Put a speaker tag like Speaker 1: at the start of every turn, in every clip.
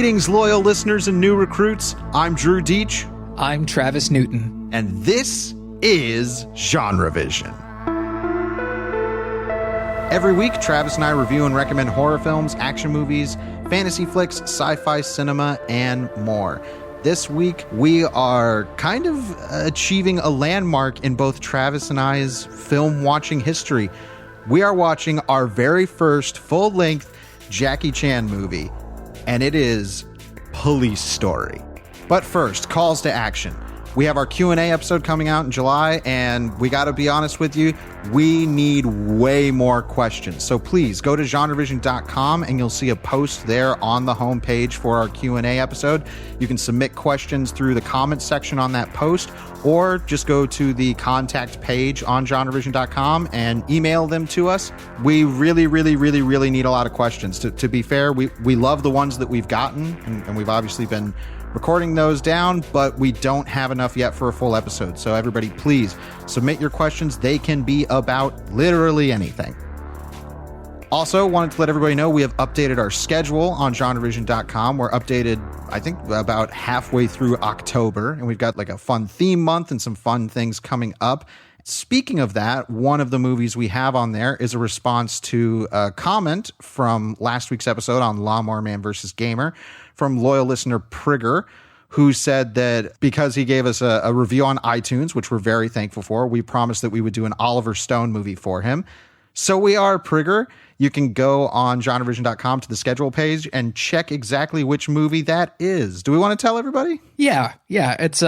Speaker 1: Greetings, loyal listeners and new recruits. I'm Drew Deach.
Speaker 2: I'm Travis Newton.
Speaker 1: And this is GenreVision. Every week, Travis and I review and recommend horror films, action movies, fantasy flicks, sci-fi cinema, and more. This week, we are kind of achieving a landmark in both Travis and I's film watching history. We are watching our very first full-length Jackie Chan movie, and it is Police Story. But first, calls to action. We have our Q&A episode coming out in July, and we got to be honest with you, we need way more questions. So please go to GenreVision.com and you'll see a post there on the homepage for our Q&A episode. You can submit questions through the comments section on that post, or just go to the contact page on GenreVision.com and email them to us. We really need a lot of questions. To be fair, we love the ones that we've gotten, and we've obviously been recording those down, but we don't have enough yet for a full episode. So everybody, please submit your questions. They can be about literally anything. Also, wanted to let everybody know we have updated our schedule on GenreVision.com. We're updated, I think, about halfway through October, and we've got like a fun theme month and some fun things coming up. Speaking of that, one of the movies we have on there is a response to a comment from last week's episode on Lawnmower Man vs. Gamer from loyal listener Prigger, who said that because he gave us a review on iTunes, which we're very thankful for, we promised that we would do an Oliver Stone movie for him. So we are, Prigger. You can go on GenreVision.com to the schedule page and check exactly which movie that is. Do we want to tell everybody?
Speaker 2: Yeah. It's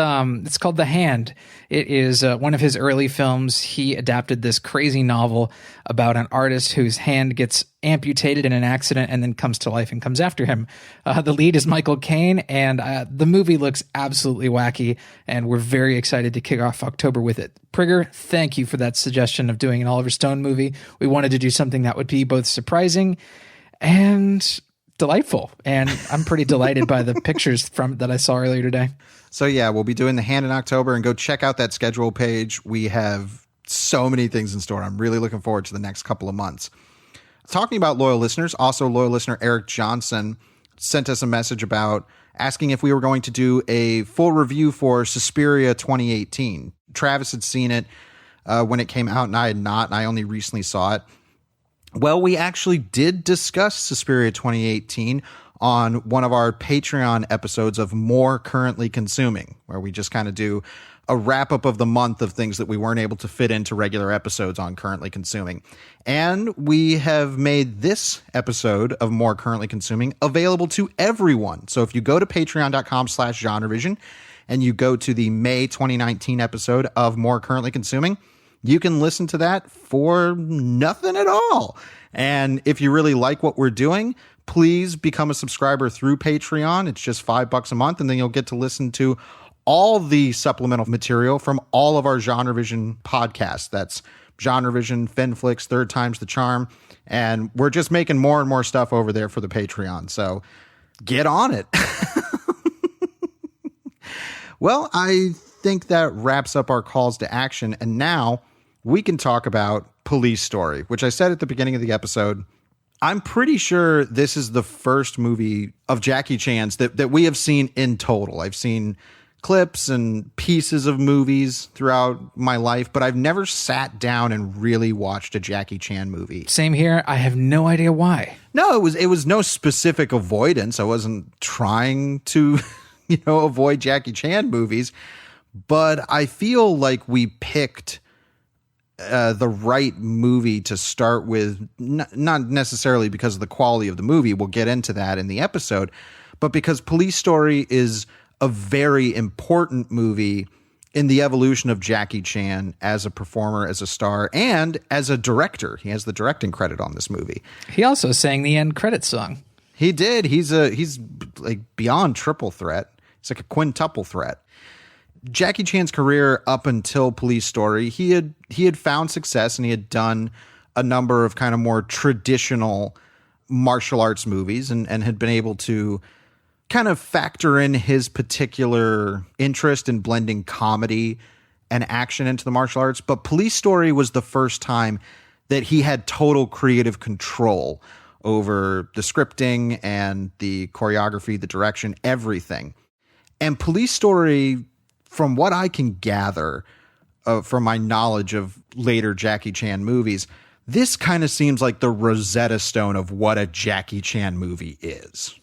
Speaker 2: called The Hand. It is one of his early films. He adapted this crazy novel about an artist whose hand gets amputated in an accident and then comes to life and comes after him. The lead is Michael Caine, and the movie looks absolutely wacky, and we're very excited to kick off October with it. Prigger, thank you for that suggestion of doing an Oliver Stone movie. We wanted to do something that would be both surprising and delightful, and I'm pretty delighted by the pictures that I saw earlier today. So
Speaker 1: yeah, we'll be doing The Hand in October, and go check out that schedule page. We have so many things in store. I'm really looking forward to the next couple of months. Talking about loyal listeners, also loyal listener Eric Johnson sent us a message about asking if we were going to do a full review for Suspiria 2018. Travis had seen it when it came out, and I had not, and I only recently saw it. Well, we actually did discuss Suspiria 2018 on one of our Patreon episodes of More Currently Consuming, where we just kind of do a wrap-up of the month of things that we weren't able to fit into regular episodes on Currently Consuming. And we have made this episode of More Currently Consuming available to everyone. So if you go to patreon.com/GenreVision and you go to the May 2019 episode of More Currently Consuming, you can listen to that for nothing at all. And if you really like what we're doing, please become a subscriber through Patreon. It's just $5 a month, and then you'll get to listen to all the supplemental material from all of our GenreVision podcasts. That's GenreVision, Finflix, Third Time's the Charm. And we're just making more and more stuff over there for the Patreon. So get on it. Well, I think that wraps up our calls to action. And now we can talk about Police Story, which I said at the beginning of the episode. I'm pretty sure this is the first movie of Jackie Chan's that we have seen in total. I've seen clips and pieces of movies throughout my life, but I've never sat down and really watched a Jackie Chan movie.
Speaker 2: Same here. I have no idea why.
Speaker 1: No, it was no specific avoidance. I wasn't trying to, avoid Jackie Chan movies, but I feel like we picked the right movie to start with, not necessarily because of the quality of the movie. We'll get into that in the episode, but because Police Story is a very important movie in the evolution of Jackie Chan as a performer, as a star, and as a director. He has the directing credit on this movie.
Speaker 2: He also sang the end credits song.
Speaker 1: He did. He's like beyond triple threat. It's like a quintuple threat. Jackie Chan's career up until Police Story, he had found success, and he had done a number of kind of more traditional martial arts movies, and had been able to kind of factor in his particular interest in blending comedy and action into the martial arts. But Police Story was the first time that he had total creative control over the scripting and the choreography, the direction, everything. And Police Story, from what I can gather from my knowledge of later Jackie Chan movies, this kind of seems like the Rosetta Stone of what a Jackie Chan movie is.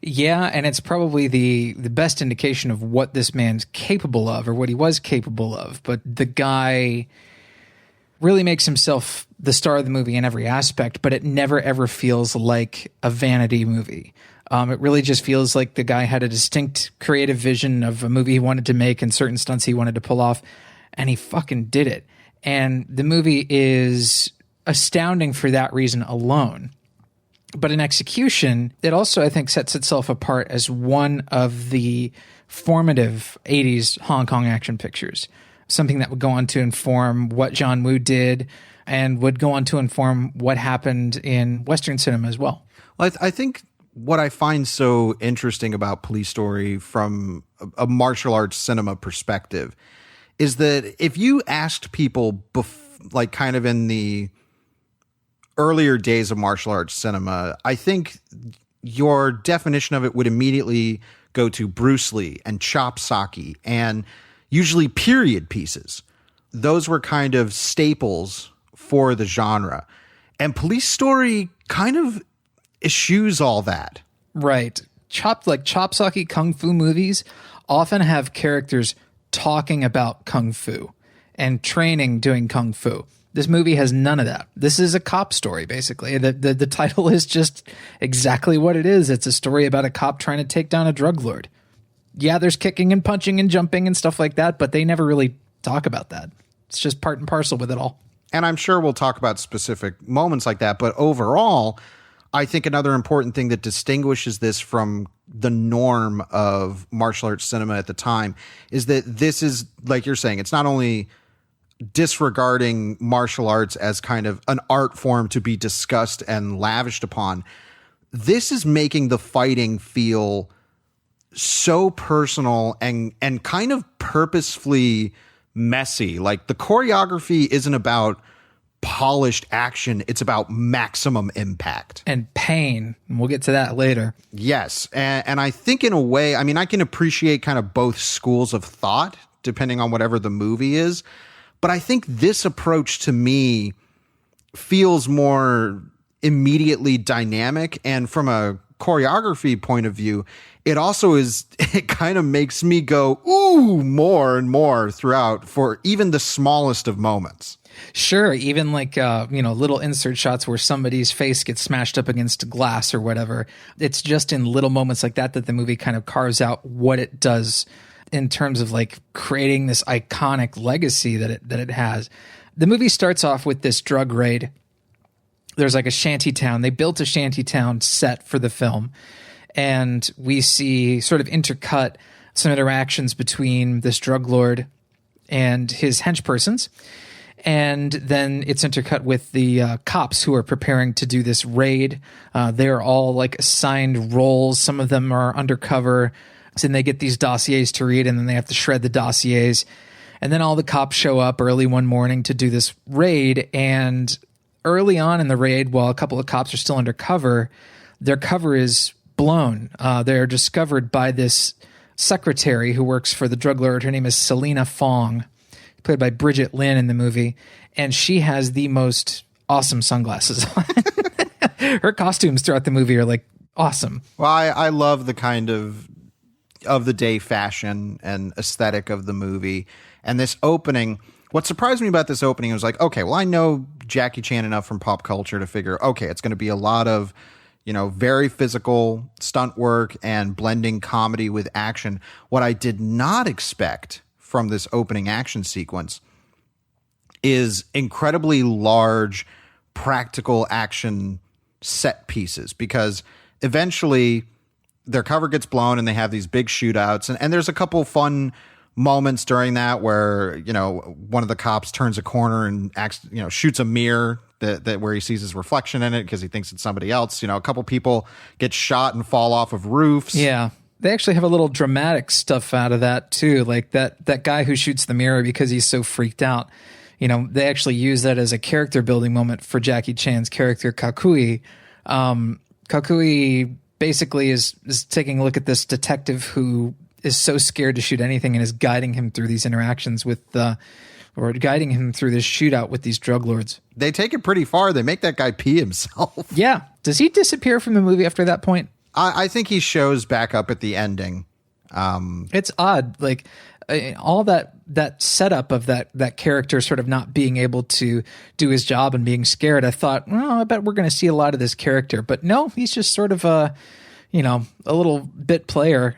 Speaker 2: Yeah, and it's probably the best indication of what this man's capable of, or what he was capable of. But the guy really makes himself the star of the movie in every aspect, but it never ever feels like a vanity movie. It really just feels like the guy had a distinct creative vision of a movie he wanted to make and certain stunts he wanted to pull off, and he fucking did it. And the movie is astounding for that reason alone. But in execution, it also, I think, sets itself apart as one of the formative 80s Hong Kong action pictures. Something that would go on to inform what John Woo did and would go on to inform what happened in Western cinema as well.
Speaker 1: Well, I think what I find so interesting about Police Story from a martial arts cinema perspective is that if you asked people, like kind of in the earlier days of martial arts cinema, I think your definition of it would immediately go to Bruce Lee and chop socky and usually period pieces. Those were kind of staples for the genre. And Police Story kind of eschews all that.
Speaker 2: Right. Chop socky kung fu movies often have characters talking about kung fu and training doing kung fu. This movie has none of that. This is a cop story, basically. The title is just exactly what it is. It's a story about a cop trying to take down a drug lord. Yeah, there's kicking and punching and jumping and stuff like that, but they never really talk about that. It's just part and parcel with it all.
Speaker 1: And I'm sure we'll talk about specific moments like that, but overall, I think another important thing that distinguishes this from the norm of martial arts cinema at the time is that this is, like you're saying, it's not only disregarding martial arts as kind of an art form to be discussed and lavished upon. This is making the fighting feel so personal and kind of purposefully messy. Like the choreography isn't about polished action. It's about maximum impact.
Speaker 2: And pain. We'll get to that later.
Speaker 1: Yes. And I think in a way, I mean, I can appreciate kind of both schools of thought, depending on whatever the movie is. But I think this approach to me feels more immediately dynamic. And from a choreography point of view, it also is, it kind of makes me go, ooh, more and more throughout for even the smallest of moments.
Speaker 2: Sure. Even like, little insert shots where somebody's face gets smashed up against glass or whatever. It's just in little moments like that the movie kind of carves out what it does in terms of like creating this iconic legacy that it has. The movie starts off with this drug raid. There's like a shanty town. They built a shanty town set for the film. And we see sort of intercut some interactions between this drug lord and his henchpersons. And then it's intercut with the cops who are preparing to do this raid. They're all like assigned roles. Some of them are undercover. So then they get these dossiers to read, and then they have to shred the dossiers. And then all the cops show up early one morning to do this raid. And early on in the raid, while a couple of cops are still undercover, their cover is blown. They're discovered by this secretary who works for the drug lord. Her name is Selena Fong, played by Bridget Lin in the movie. And she has the most awesome sunglasses on. Her costumes throughout the movie are like awesome.
Speaker 1: Well, I love the kind of the day fashion and aesthetic of the movie. And this opening, what surprised me about this opening was like, okay, well, I know Jackie Chan enough from pop culture to figure, okay, it's going to be a lot of, very physical stunt work and blending comedy with action. What I did not expect from this opening action sequence is incredibly large practical action set pieces, because eventually their cover gets blown and they have these big shootouts. And there's a couple fun moments during that where, one of the cops turns a corner and shoots a mirror that where he sees his reflection in it because he thinks it's somebody else. A couple people get shot and fall off of roofs.
Speaker 2: Yeah. They actually have a little dramatic stuff out of that too. Like that guy who shoots the mirror because he's so freaked out. They actually use that as a character building moment for Jackie Chan's character Kakui, Kakui basically is taking a look at this detective who is so scared to shoot anything and is guiding him through these interactions with or guiding him through this shootout with these drug lords.
Speaker 1: They take it pretty far. They make that guy pee himself.
Speaker 2: Yeah. Does he disappear from the movie after that point?
Speaker 1: I think he shows back up at the ending.
Speaker 2: It's odd. Like all that setup of that character sort of not being able to do his job and being scared. I thought, well, I bet we're going to see a lot of this character, but no, he's just sort of a little bit player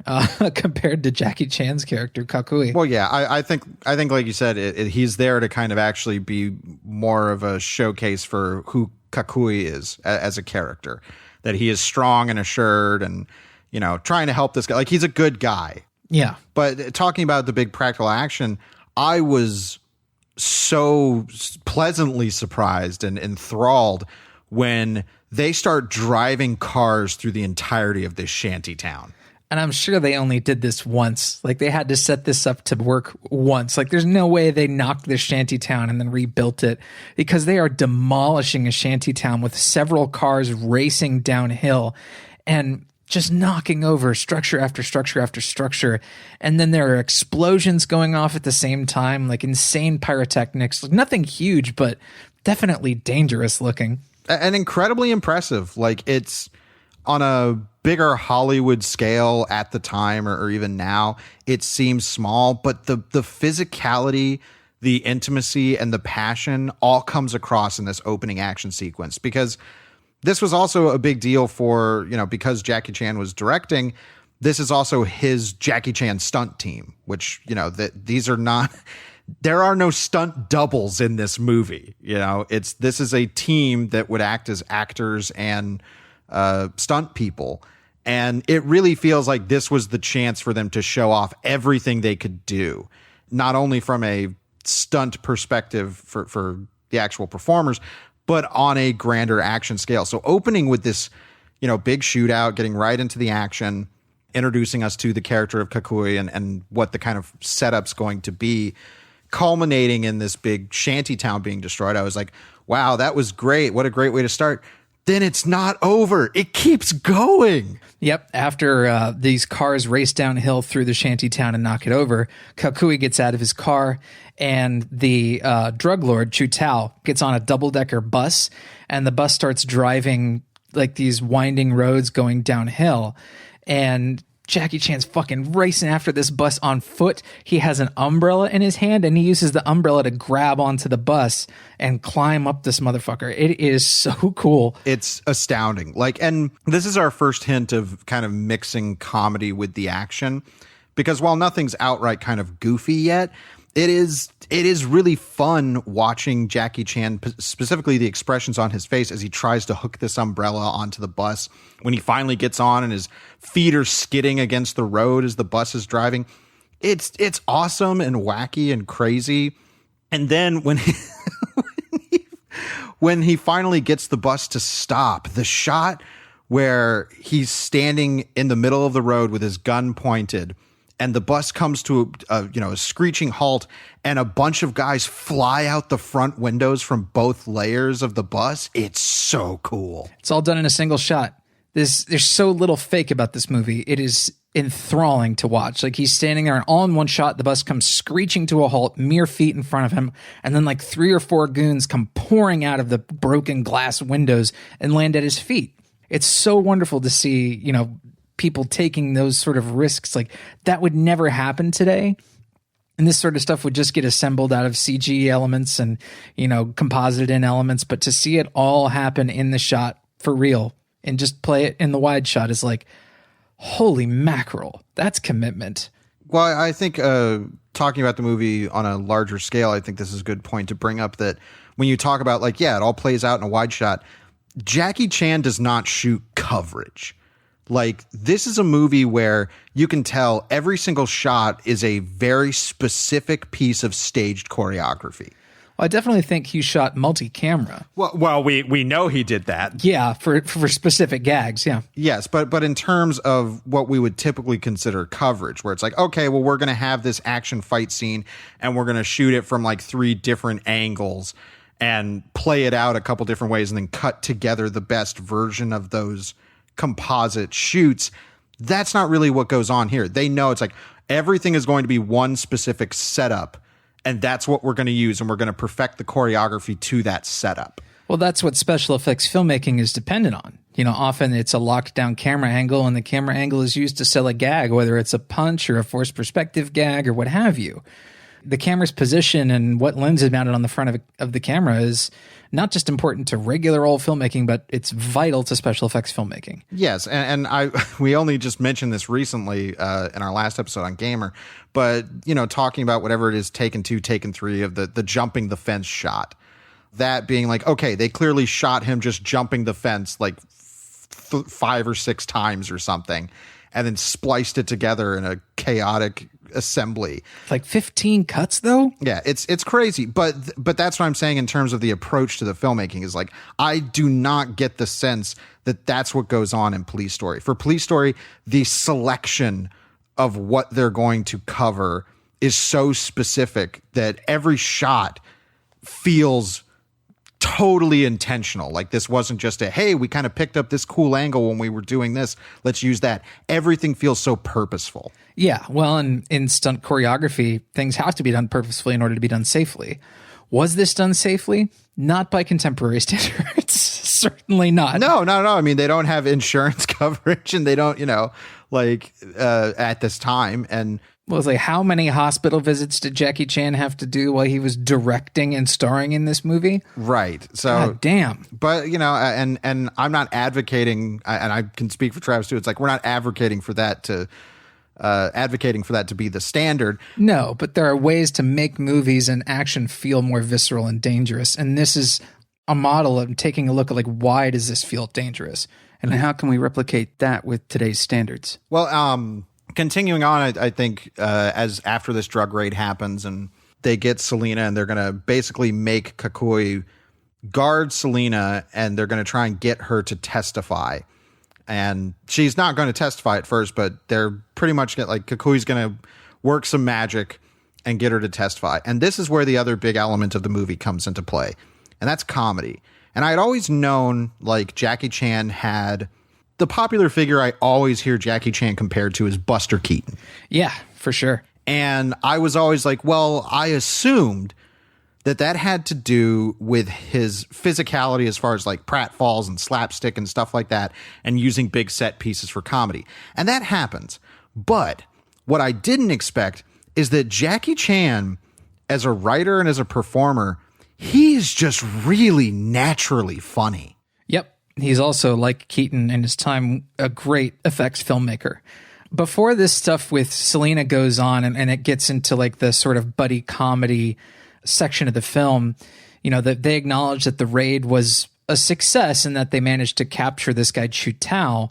Speaker 2: compared to Jackie Chan's character Kakui.
Speaker 1: Well, yeah, I think like you said, he's there to kind of actually be more of a showcase for who Kakui is as a character. That he is strong and assured, and trying to help this guy. Like, he's a good guy.
Speaker 2: Yeah.
Speaker 1: But talking about the big practical action, I was so pleasantly surprised and enthralled when they start driving cars through the entirety of this shanty town.
Speaker 2: And I'm sure they only did this once. Like, they had to set this up to work once. Like, there's no way they knocked this shanty town and then rebuilt it, because they are demolishing a shanty town with several cars racing downhill and just knocking over structure after structure after structure. And then there are explosions going off at the same time, like insane pyrotechnics. Like, nothing huge, but definitely dangerous looking.
Speaker 1: And incredibly impressive. Like, it's on a bigger Hollywood scale at the time, or even now, it seems small, but the physicality, the intimacy, and the passion all comes across in this opening action sequence. Because this was also a big deal for, because Jackie Chan was directing, this is also his Jackie Chan stunt team, which, these are not... There are no stunt doubles in this movie. This is a team that would act as actors and stunt people. And it really feels like this was the chance for them to show off everything they could do, not only from a stunt perspective for the actual performers, but on a grander action scale. So opening with this, big shootout, getting right into the action, introducing us to the character of Kakui and what the kind of setup's going to be, culminating in this big shanty town being destroyed. I was like, wow, that was great. What a great way to start. Then it's not over. It keeps going.
Speaker 2: Yep. After these cars race downhill through the shanty town and knock it over, Kakui gets out of his car, and the drug lord, Chu Tao, gets on a double-decker bus, and the bus starts driving like these winding roads going downhill. And Jackie Chan's fucking racing after this bus on foot. He has an umbrella in his hand, and he uses the umbrella to grab onto the bus and climb up this motherfucker. It is so cool.
Speaker 1: It's astounding. And this is our first hint of kind of mixing comedy with the action, because while nothing's outright kind of goofy yet, it is really fun watching Jackie Chan, specifically the expressions on his face as he tries to hook this umbrella onto the bus. When he finally gets on and his feet are skidding against the road as the bus is driving, it's awesome and wacky and crazy. And then when he finally gets the bus to stop, the shot where he's standing in the middle of the road with his gun pointed, and the bus comes to a screeching halt, and a bunch of guys fly out the front windows from both layers of the bus. It's so cool.
Speaker 2: It's all done in a single shot. There's so little fake about this movie. It is enthralling to watch. Like, he's standing there, and all in one shot, the bus comes screeching to a halt, mere feet in front of him, and then like 3 or 4 goons come pouring out of the broken glass windows and land at his feet. It's so wonderful to see, people taking those sort of risks. Like, that would never happen today. And this sort of stuff would just get assembled out of CG elements and, composited in elements. But to see it all happen in the shot for real and just play it in the wide shot is like, holy mackerel. That's commitment.
Speaker 1: Well, I think talking about the movie on a larger scale, I think this is a good point to bring up, that when you talk about it all plays out in a wide shot, Jackie Chan does not shoot coverage. Like, this is a movie where you can tell every single shot is a very specific piece of staged choreography.
Speaker 2: Well, I definitely think he shot multi-camera.
Speaker 1: Well, we know he did that.
Speaker 2: Yeah, for specific gags, yeah.
Speaker 1: Yes, but in terms of what we would typically consider coverage, where it's like, okay, well, we're going to have this action fight scene, and we're going to shoot it from like 3 different angles, and play it out a couple different ways and then cut together the best version of those composite shoots. That's not really what goes on here. They know it's like everything is going to be one specific setup, and that's what we're going to use, and we're going to perfect the choreography to that setup.
Speaker 2: Well, that's what special effects filmmaking is dependent on. Often it's a locked down camera angle, and the camera angle is used to sell a gag, whether it's a punch or a forced perspective gag or what have you. The camera's position and what lens is mounted on the front of the camera is not just important to regular old filmmaking, but it's vital to special effects filmmaking.
Speaker 1: Yes, and we only just mentioned this recently in our last episode on Gamer, but talking about whatever it is, Taken 2, Taken 3 of the jumping the fence shot, that being like, okay, they clearly shot him just jumping the fence like 5 or 6 times or something, and then spliced it together in a chaotic assembly.
Speaker 2: Like 15 cuts though?
Speaker 1: Yeah, it's crazy. But that's what I'm saying in terms of the approach to the filmmaking is like, I do not get the sense that that's what goes on in Police Story. For Police Story, the selection of what they're going to cover is so specific that every shot feels totally intentional. Like this wasn't just hey, we kind of picked up this cool angle when we were doing this, let's use that. Everything feels so purposeful. Yeah,
Speaker 2: well, in stunt choreography, things have to be done purposefully in order to be done safely. Was this done safely? Not by contemporary standards. Certainly not.
Speaker 1: No. I mean, they don't have insurance coverage, and they don't, at this time. And
Speaker 2: well, it's like, how many hospital visits did Jackie Chan have to do while he was directing and starring in this movie?
Speaker 1: Right. So,
Speaker 2: God damn.
Speaker 1: But, and I'm not advocating, and I can speak for Travis too. It's like, we're not advocating for that to be the standard.
Speaker 2: No, but there are ways to make movies and action feel more visceral and dangerous. And this is a model of taking a look at, like, why does this feel dangerous? And how can we replicate that with today's standards?
Speaker 1: Well, continuing on, I think as after this drug raid happens and they get Selena, and they're going to basically make Kakui guard Selena, and they're going to try and get her to testify. And she's not going to testify at first, but they're pretty much Kakui's going to work some magic and get her to testify. And this is where the other big element of the movie comes into play, and that's comedy. And I had always known, like, Jackie Chan had the popular figure I always hear Jackie Chan compared to is Buster Keaton.
Speaker 2: Yeah, for sure.
Speaker 1: And I was always like, well, I assumed that had to do with his physicality as far as like pratfalls and slapstick and stuff like that, and using big set pieces for comedy. And that happens. But what I didn't expect is that Jackie Chan, as a writer and as a performer, he is just really naturally funny.
Speaker 2: Yep. He's also, like Keaton in his time, a great effects filmmaker. Before this stuff with Selena goes on and it gets into like the sort of buddy comedy section of the film, that they acknowledge that the raid was a success and that they managed to capture this guy Chu Tao,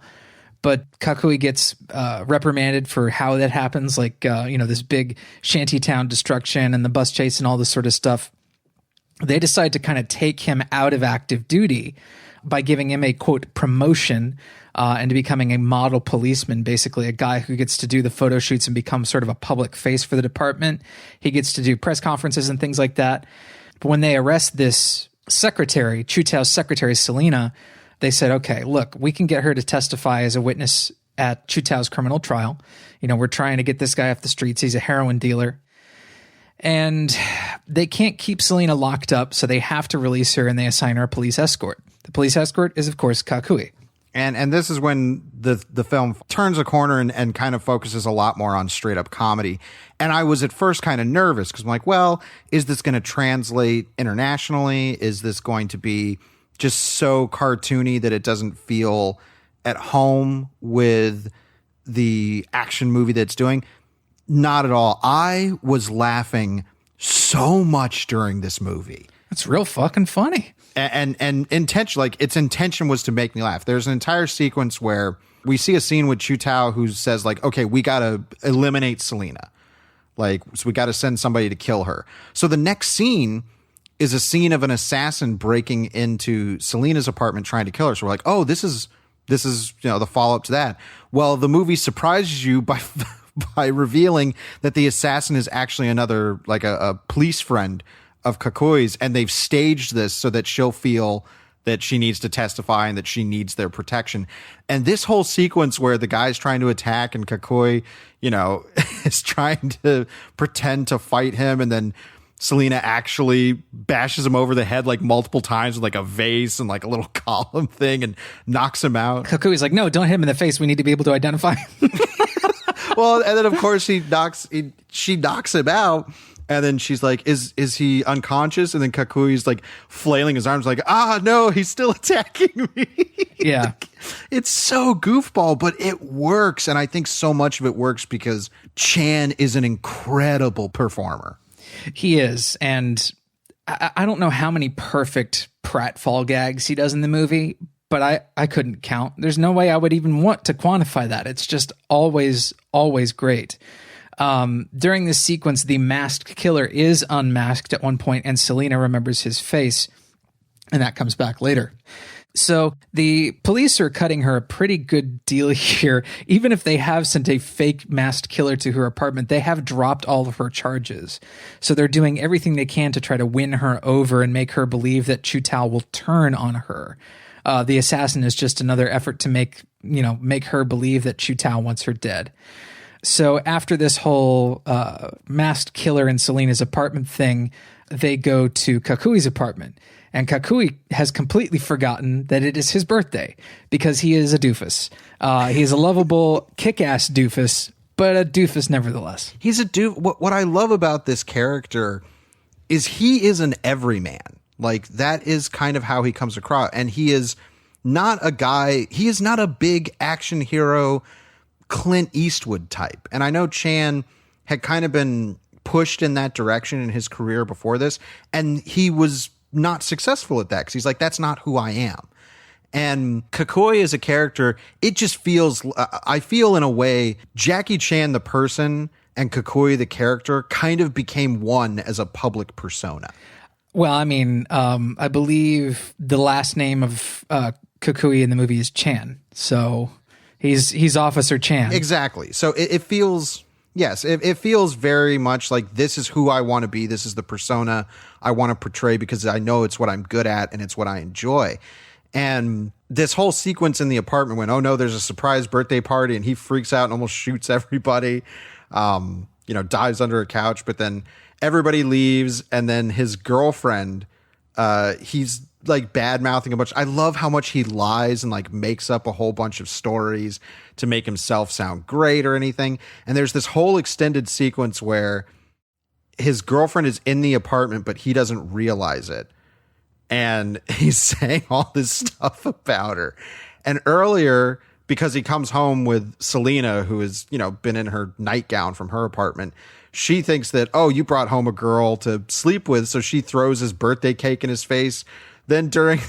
Speaker 2: but Kakui gets reprimanded for how that happens, like this big shantytown destruction and the bus chase and all this sort of stuff. They decide to kind of take him out of active duty by giving him a, quote, promotion into becoming a model policeman, basically a guy who gets to do the photo shoots and become sort of a public face for the department. He gets to do press conferences and things like that. But when they arrest this secretary, Chu Tao's secretary, Selena, they said, okay, look, we can get her to testify as a witness at Chu Tao's criminal trial. We're trying to get this guy off the streets. He's a heroin dealer. And they can't keep Selena locked up, so they have to release her, and they assign her a police escort. The police escort is, of course, Kakui.
Speaker 1: And this is when the film turns a corner and kind of focuses a lot more on straight up comedy. And I was at first kind of nervous because I'm like, well, is this going to translate internationally? Is this going to be just so cartoony that it doesn't feel at home with the action movie that it's doing? Not at all. I was laughing so much during this movie.
Speaker 2: It's real fucking funny.
Speaker 1: And intention, like its intention was to make me laugh. There's an entire sequence where we see a scene with Chu Tao who says like, okay, we got to eliminate Selena. Like, so we got to send somebody to kill her. So the next scene is a scene of an assassin breaking into Selena's apartment trying to kill her. So we're like, oh, this is the follow up to that. Well, the movie surprises you by revealing that the assassin is actually another, like a police friend Kakui's, and they've staged this so that she'll feel that she needs to testify and that she needs their protection. And this whole sequence where the guy's trying to attack and Kakui, is trying to pretend to fight him, and then Selena actually bashes him over the head like multiple times with like a vase and like a little column thing and knocks him out.
Speaker 2: Kakui's like, no, don't hit him in the face. We need to be able to identify him.
Speaker 1: Well, and then of course she knocks him out. And then she's like, is he unconscious? And then Kakui's like flailing his arms like, no, he's still attacking me.
Speaker 2: Yeah.
Speaker 1: It's so goofball, but it works. And I think so much of it works because Chan is an incredible performer.
Speaker 2: He is. And I don't know how many perfect pratfall gags he does in the movie, but I couldn't count. There's no way I would even want to quantify that. It's just always, always great. During this sequence, the masked killer is unmasked at one point, and Selena remembers his face, and that comes back later. So the police are cutting her a pretty good deal here. Even if they have sent a fake masked killer to her apartment, they have dropped all of her charges. So they're doing everything they can to try to win her over and make her believe that Chu Tao will turn on her. The assassin is just another effort to make her believe that Chu Tao wants her dead. So after this whole masked killer in Selena's apartment thing, they go to Kakui's apartment. And Kakui has completely forgotten that it is his birthday because he is a doofus. He is a lovable, kick-ass doofus, but a doofus nevertheless.
Speaker 1: He's a doofus. What I love about this character is he is an everyman. Like, that is kind of how he comes across. And he is not a guy, he is not a big action hero Clint Eastwood type. And I know Chan had kind of been pushed in that direction in his career before this, and he was not successful at that because he's like, that's not who I am. And Kakui as a character, it just feels, I feel in a way, Jackie Chan the person and Kakui the character kind of became one as a public persona.
Speaker 2: Well, I mean, I believe the last name of Kakui in the movie is Chan, so he's Officer Chan.
Speaker 1: Exactly. So it feels, yes, it feels very much like this is who I want to be. This is the persona I want to portray because I know it's what I'm good at and it's what I enjoy. And this whole sequence in the apartment when, oh no, there's a surprise birthday party and he freaks out and almost shoots everybody, dives under a couch, but then everybody leaves. And then his girlfriend, he's like bad mouthing a bunch. I love how much he lies and like makes up a whole bunch of stories to make himself sound great or anything. And there's this whole extended sequence where his girlfriend is in the apartment, but he doesn't realize it. And he's saying all this stuff about her. And earlier, because he comes home with Selena, who has, been in her nightgown from her apartment, she thinks that, oh, you brought home a girl to sleep with. So she throws his birthday cake in his face. Then during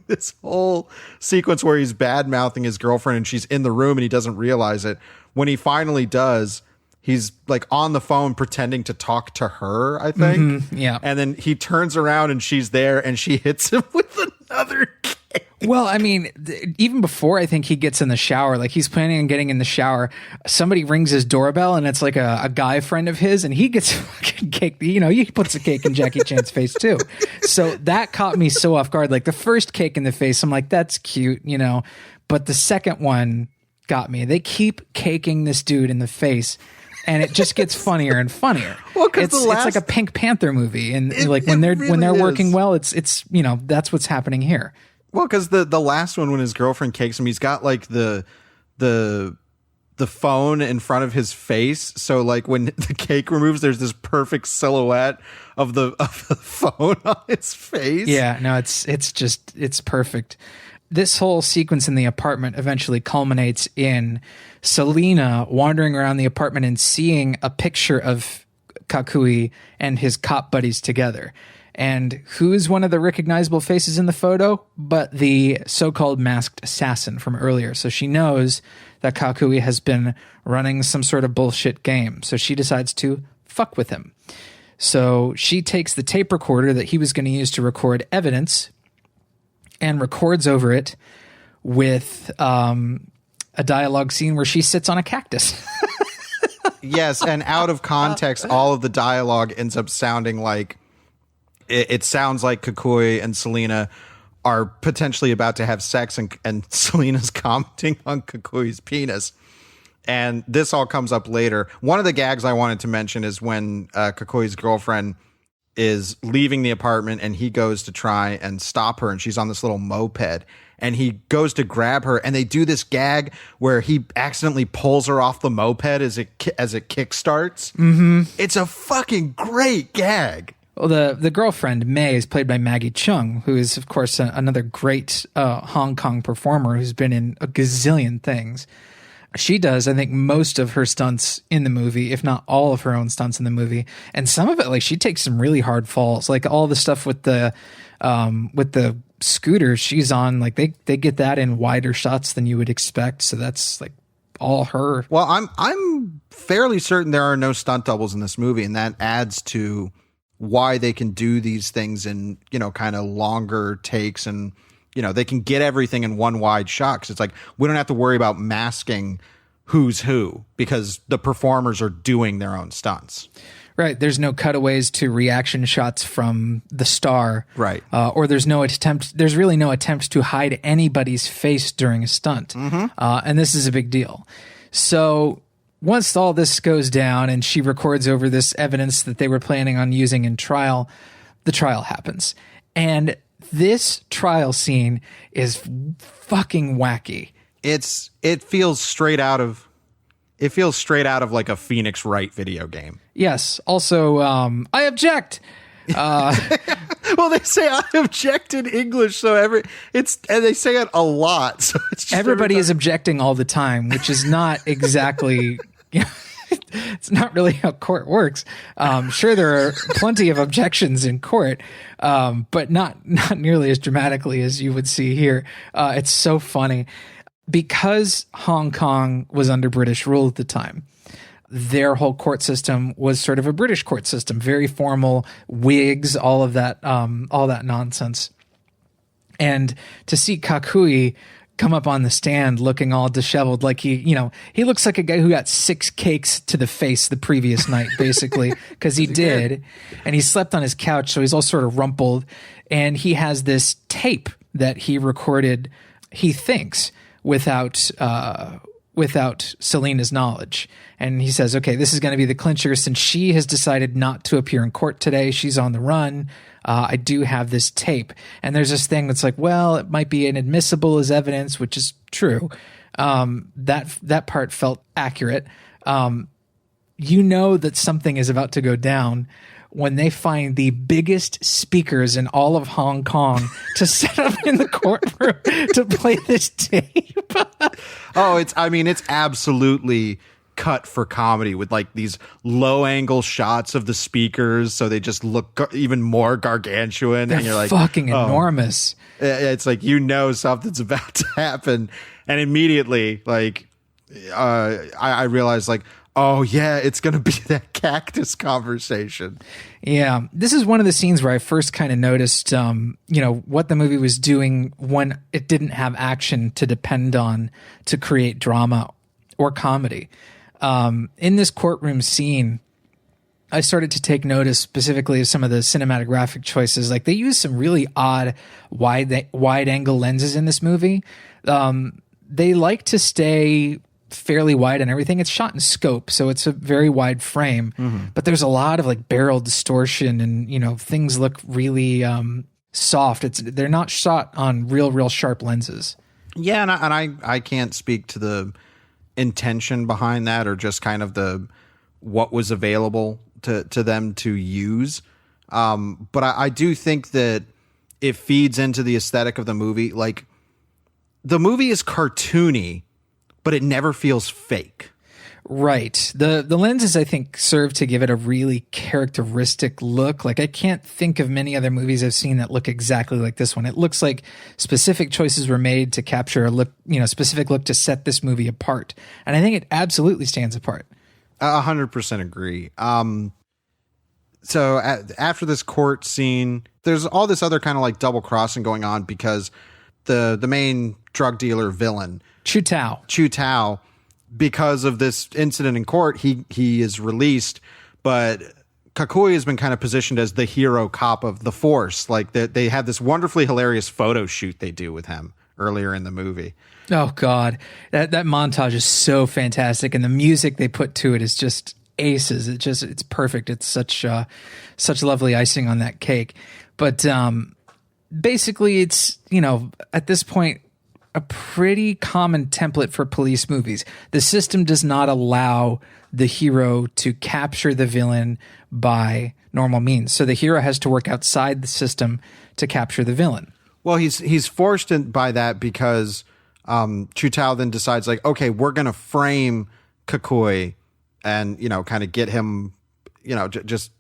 Speaker 1: this whole sequence where he's bad mouthing his girlfriend and she's in the room and he doesn't realize it, when he finally does, he's like on the phone pretending to talk to her, I think.
Speaker 2: Mm-hmm, yeah.
Speaker 1: And then he turns around and she's there and she hits him with another cake.
Speaker 2: Well, I mean, even before I think he gets in the shower, like he's planning on getting in the shower, somebody rings his doorbell and it's like a guy friend of his and he gets fucking cake. He puts a cake in Jackie Chan's face too. So that caught me so off guard. Like the first cake in the face, I'm like, that's cute, but the second one got me. They keep caking this dude in the face. And it just gets funnier and funnier. Well, it's like a Pink Panther movie, and when they're working well, it's that's what's happening here.
Speaker 1: Well, because the last one when his girlfriend cakes him, he's got like the phone in front of his face, so like when the cake removes, there's this perfect silhouette of the phone on his face.
Speaker 2: Yeah, no, it's perfect. This whole sequence in the apartment eventually culminates in Selena wandering around the apartment and seeing a picture of Kakui and his cop buddies together. And who's one of the recognizable faces in the photo but the so-called masked assassin from earlier? So she knows that Kakui has been running some sort of bullshit game. So she decides to fuck with him. So she takes the tape recorder that he was going to use to record evidence and records over it with a dialogue scene where she sits on a cactus.
Speaker 1: Yes, and out of context, all of the dialogue ends up sounding like it sounds like Kukui and Selena are potentially about to have sex, and Selena's commenting on Kukui's penis. And this all comes up later. One of the gags I wanted to mention is when Kukui's girlfriend is leaving the apartment and he goes to try and stop her, and she's on this little moped, and he goes to grab her, and they do this gag where he accidentally pulls her off the moped as it kickstarts. Mm-hmm. It's a fucking great gag.
Speaker 2: Well, the girlfriend, May, is played by Maggie Cheung, who is, of course, another great Hong Kong performer who's been in a gazillion things. She does, I think, most of her stunts in the movie, if not all of her own stunts in the movie. And some of it, like, she takes some really hard falls. Like, all the stuff with the scooter she's on, like, they get that in wider shots than you would expect. So that's, like, all her.
Speaker 1: Well, I'm fairly certain there are no stunt doubles in this movie, and that adds to why they can do these things in, kind of longer takes, and they can get everything in one wide shot, because it's like we don't have to worry about masking who's who because the performers are doing their own stunts.
Speaker 2: Right. There's no cutaways to reaction shots from the star.
Speaker 1: Right.
Speaker 2: Or there's really no attempt to hide anybody's face during a stunt. Mm-hmm. And this is a big deal. So once all this goes down and she records over this evidence that they were planning on using in trial, the trial happens. And this trial scene is fucking wacky.
Speaker 1: It feels straight out of like a Phoenix Wright video game.
Speaker 2: Yes. Also, I object.
Speaker 1: Well, they say I object in English, so and they say it a lot. So it's just
Speaker 2: everybody is objecting all the time, which is not exactly. It's not really how court works. Sure, there are plenty of objections in court, but not nearly as dramatically as you would see here. It's so funny. Because Hong Kong was under British rule at the time, their whole court system was sort of a British court system, very formal, wigs, all of that nonsense. And to see Kakui come up on the stand looking all disheveled, like he looks like a guy who got 6 cakes to the face the previous night, basically, because he did. And he slept on his couch, so he's all sort of rumpled. And he has this tape that he recorded, he thinks, without Selena's knowledge. And he says, okay, this is going to be the clincher. Since she has decided not to appear in court today, she's on the run. I do have this tape. And there's this thing that's like, well, it might be inadmissible as evidence, which is true. That part felt accurate. That something is about to go down when they find the biggest speakers in all of Hong Kong to set up in the courtroom to play this tape.
Speaker 1: It's absolutely cut for comedy with like these low angle shots of the speakers, so they just look even more gargantuan.
Speaker 2: They're
Speaker 1: and you're like,
Speaker 2: fucking enormous.
Speaker 1: It's like, something's about to happen, and immediately like I realized like, oh yeah, it's gonna be that cactus conversation.
Speaker 2: Yeah, this is one of the scenes where I first kind of noticed what the movie was doing when it didn't have action to depend on to create drama or comedy. In this courtroom scene, I started to take notice specifically of some of the cinematographic choices. Like, they use some really odd wide angle lenses in this movie. They like to stay fairly wide and everything. It's shot in scope, so it's a very wide frame, but there's a lot of like barrel distortion, and things look really soft. They're not shot on real sharp lenses.
Speaker 1: Yeah, and I can't speak to the intention behind that, or just kind of what was available to them to use. But I do think that it feeds into the aesthetic of the movie. Like, the movie is cartoony, but it never feels fake.
Speaker 2: Right. The lenses, I think, serve to give it a really characteristic look. Like, I can't think of many other movies I've seen that look exactly like this one. It looks like specific choices were made to capture a look, specific look to set this movie apart. And I think it absolutely stands apart.
Speaker 1: 100% agree. So after this court scene, there's all this other kind of like double crossing going on, because the main drug dealer villain, Chu Tao, because of this incident in court, he is released, but Kakui has been kind of positioned as the hero cop of the force. Like they have this wonderfully hilarious photo shoot they do with him earlier in the movie.
Speaker 2: Oh God, that montage is so fantastic, and the music they put to it is just aces. It's perfect. It's such lovely icing on that cake. But basically, it's, you know, at this point, a pretty common template for police movies. The system does not allow the hero to capture the villain by normal means. So the hero has to work outside the system to capture the villain.
Speaker 1: Well, he's forced by that because Chutao then decides, like, okay, we're going to frame Kakui and, you know, kind of get him, you know, just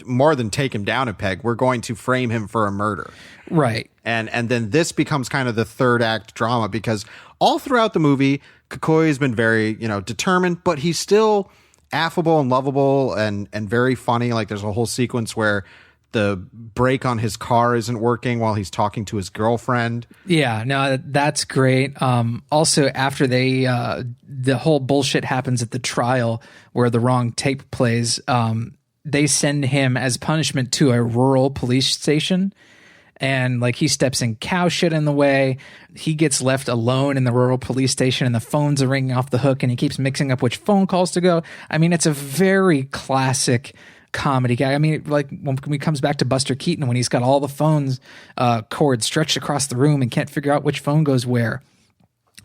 Speaker 1: more than take him down a peg. We're going to frame him for a murder.
Speaker 2: Right.
Speaker 1: And then this becomes kind of the third act drama, because all throughout the movie, Kakui has been very, you know, determined, but he's still affable and lovable and very funny. Like, there's a whole sequence where the brake on his car isn't working while he's talking to his girlfriend. Yeah,
Speaker 2: no, that's great. Also, after the whole bullshit happens at the trial where the wrong tape plays, they send him as punishment to a rural police station. And like, he steps in cow shit in the way. He gets left alone in the rural police station, and the phones are ringing off the hook, and he keeps mixing up which phone calls to go. I mean, it's a very classic comedy guy. I mean, like, when he comes back to Buster Keaton, when he's got all the phones cords stretched across the room and can't figure out which phone goes where.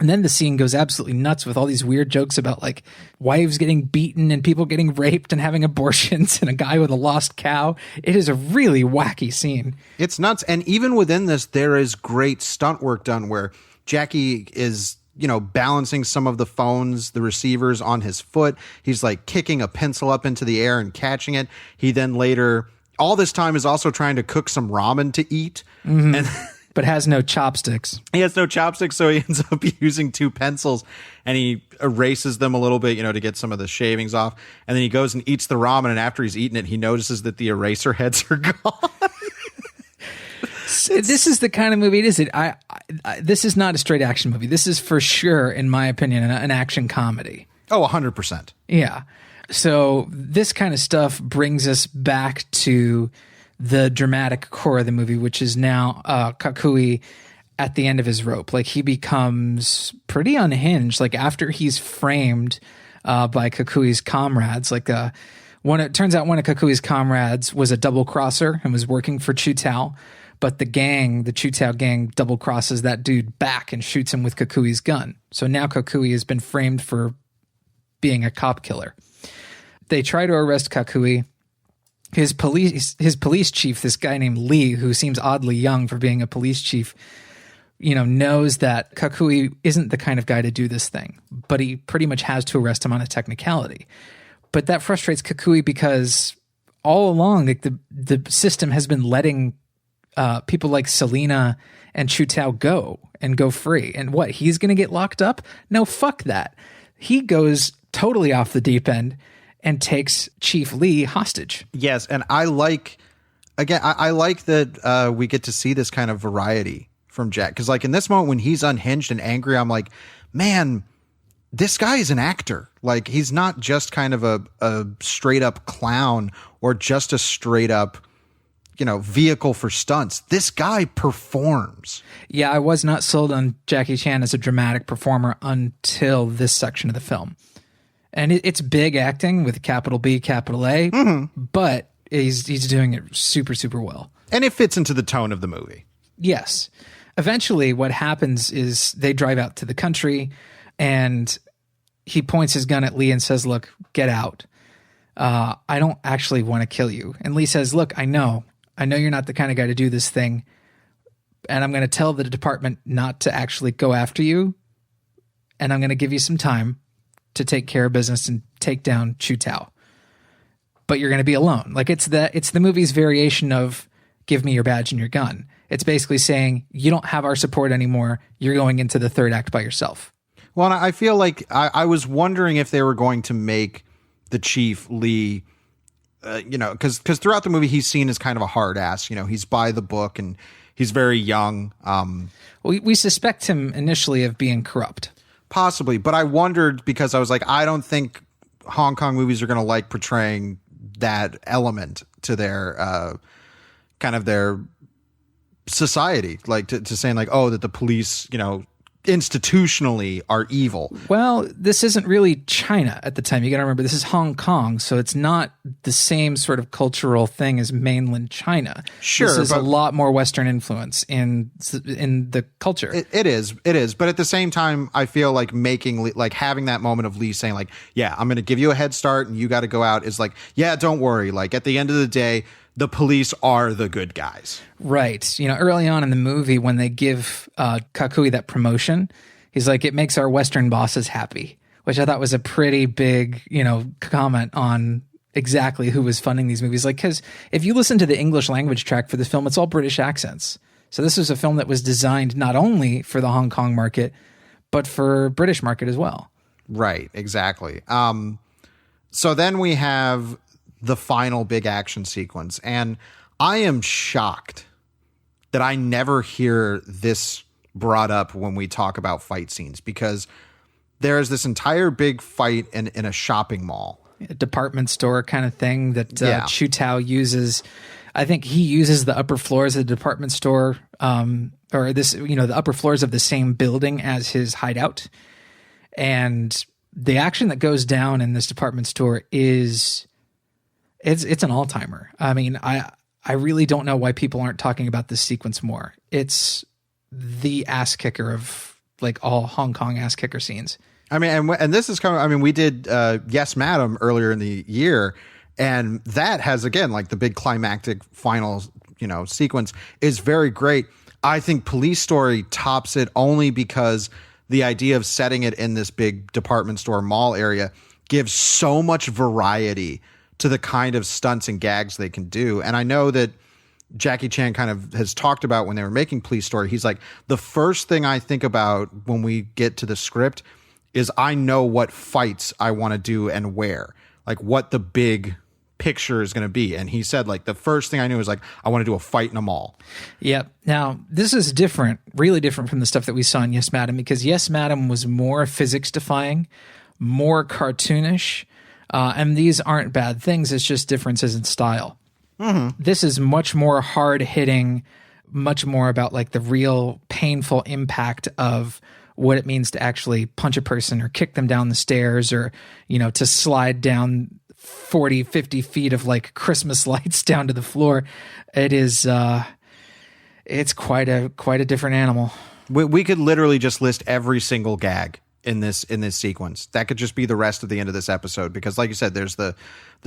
Speaker 2: And then the scene goes absolutely nuts with all these weird jokes about, like, wives getting beaten and people getting raped and having abortions and a guy with a lost cow. It is a really wacky scene.
Speaker 1: It's nuts. And even within this, there is great stunt work done where Jackie is, you know, balancing some of the phones, the receivers on his foot. He's like kicking a pencil up into the air and catching it. He then later, all this time, is also trying to cook some ramen to eat.
Speaker 2: Mm-hmm. And but has no chopsticks.
Speaker 1: He has no chopsticks, so he ends up using two pencils, and he erases them a little bit, you know, to get some of the shavings off. And then he goes and eats the ramen, and after he's eaten it, he notices that the eraser heads are gone.
Speaker 2: This is the kind of movie it is. This is not a straight action movie. This is for sure, in my opinion, an action comedy.
Speaker 1: Oh, 100%.
Speaker 2: Yeah. So this kind of stuff brings us back to the dramatic core of the movie, which is now Kakui at the end of his rope. Like, he becomes pretty unhinged. Like, after he's framed by Kakui's comrades, like it turns out one of Kakui's comrades was a double crosser and was working for Chutao, but the Chutao gang double crosses that dude back and shoots him with Kakui's gun. So now Kakui has been framed for being a cop killer. They try to arrest Kakui. His police chief, this guy named Lee, who seems oddly young for being a police chief, you know, knows that Kakui isn't the kind of guy to do this thing, but he pretty much has to arrest him on a technicality. But that frustrates Kakui because all along, like, the system has been letting people like Selena and Chutao go free. And what, he's going to get locked up? No, fuck that. He goes totally off the deep end and takes Chief Lee hostage.
Speaker 1: Yes, and I like that we get to see this kind of variety from Jack. Because, like, in this moment when he's unhinged and angry, I'm like, man, this guy is an actor. Like, he's not just kind of a straight up clown or just a straight up, you know, vehicle for stunts. This guy performs.
Speaker 2: Yeah, I was not sold on Jackie Chan as a dramatic performer until this section of the film. And it's big acting with capital B, capital A, but he's doing it super, super well.
Speaker 1: And it fits into the tone of the movie.
Speaker 2: Yes. Eventually, what happens is they drive out to the country, and he points his gun at Lee and says, "Look, get out. I don't actually want to kill you." And Lee says, "Look, I know you're not the kind of guy to do this thing, and I'm going to tell the department not to actually go after you, and I'm going to give you some time to take care of business and take down Chutao. But you're going to be alone." Like, it's the movie's variation of "give me your badge and your gun." It's basically saying, you don't have our support anymore. You're going into the third act by yourself.
Speaker 1: Well, and I feel like I was wondering if they were going to make the Chief Lee, you know, because throughout the movie, he's seen as kind of a hard ass. You know, he's by the book and he's very young.
Speaker 2: We suspect him initially of being corrupt.
Speaker 1: Possibly, but I wondered because I was like, I don't think Hong Kong movies are going to like portraying that element to their kind of their society, like to saying like, oh, that the police, institutionally are evil.
Speaker 2: Well, this isn't really China at the time. You got to remember, this is Hong Kong, so it's not the same sort of cultural thing as mainland China.
Speaker 1: Sure,
Speaker 2: this is a lot more Western influence in the culture.
Speaker 1: It is, but at the same time, I feel like having that moment of Lee saying like, yeah, I'm going to give you a head start, and you got to go out is like, yeah, don't worry. Like at the end of the day, the police are the good guys.
Speaker 2: Right. Early on in the movie, when they give Kakui that promotion, he's like, it makes our Western bosses happy, which I thought was a pretty big, comment on exactly who was funding these movies. Like, because if you listen to the English language track for the film, it's all British accents. So this was a film that was designed not only for the Hong Kong market, but for British market as well.
Speaker 1: Right. Exactly. So then we have the final big action sequence. And I am shocked that I never hear this brought up when we talk about fight scenes, because there's this entire big fight in a shopping mall.
Speaker 2: A department store kind of thing that Chu Tao uses. I think he uses the upper floors of the department store, the upper floors of the same building as his hideout. And the action that goes down in this department store is... It's an all-timer. I mean, I really don't know why people aren't talking about this sequence more. It's the ass kicker of like all Hong Kong ass kicker scenes.
Speaker 1: I mean, and this is coming. I mean, we did Yes, Madam earlier in the year, and that has again like the big climactic final sequence is very great. I think Police Story tops it only because the idea of setting it in this big department store mall area gives so much variety to the kind of stunts and gags they can do. And I know that Jackie Chan kind of has talked about when they were making Police Story, he's like, the first thing I think about when we get to the script is I know what fights I want to do and where, like what the big picture is going to be. And he said like, the first thing I knew was like, I want to do a fight in a mall.
Speaker 2: Yep. Now this is different, really different from the stuff that we saw in Yes, Madam, because Yes, Madam was more physics defying, more cartoonish. And these aren't bad things. It's just differences in style. Mm-hmm. This is much more hard hitting, much more about like the real painful impact of what it means to actually punch a person or kick them down the stairs or, to slide down 40, 50 feet of like Christmas lights down to the floor. It is, it's quite a different animal.
Speaker 1: We could literally just list every single gag in this sequence. That could just be the rest of the end of this episode, because like you said, there's the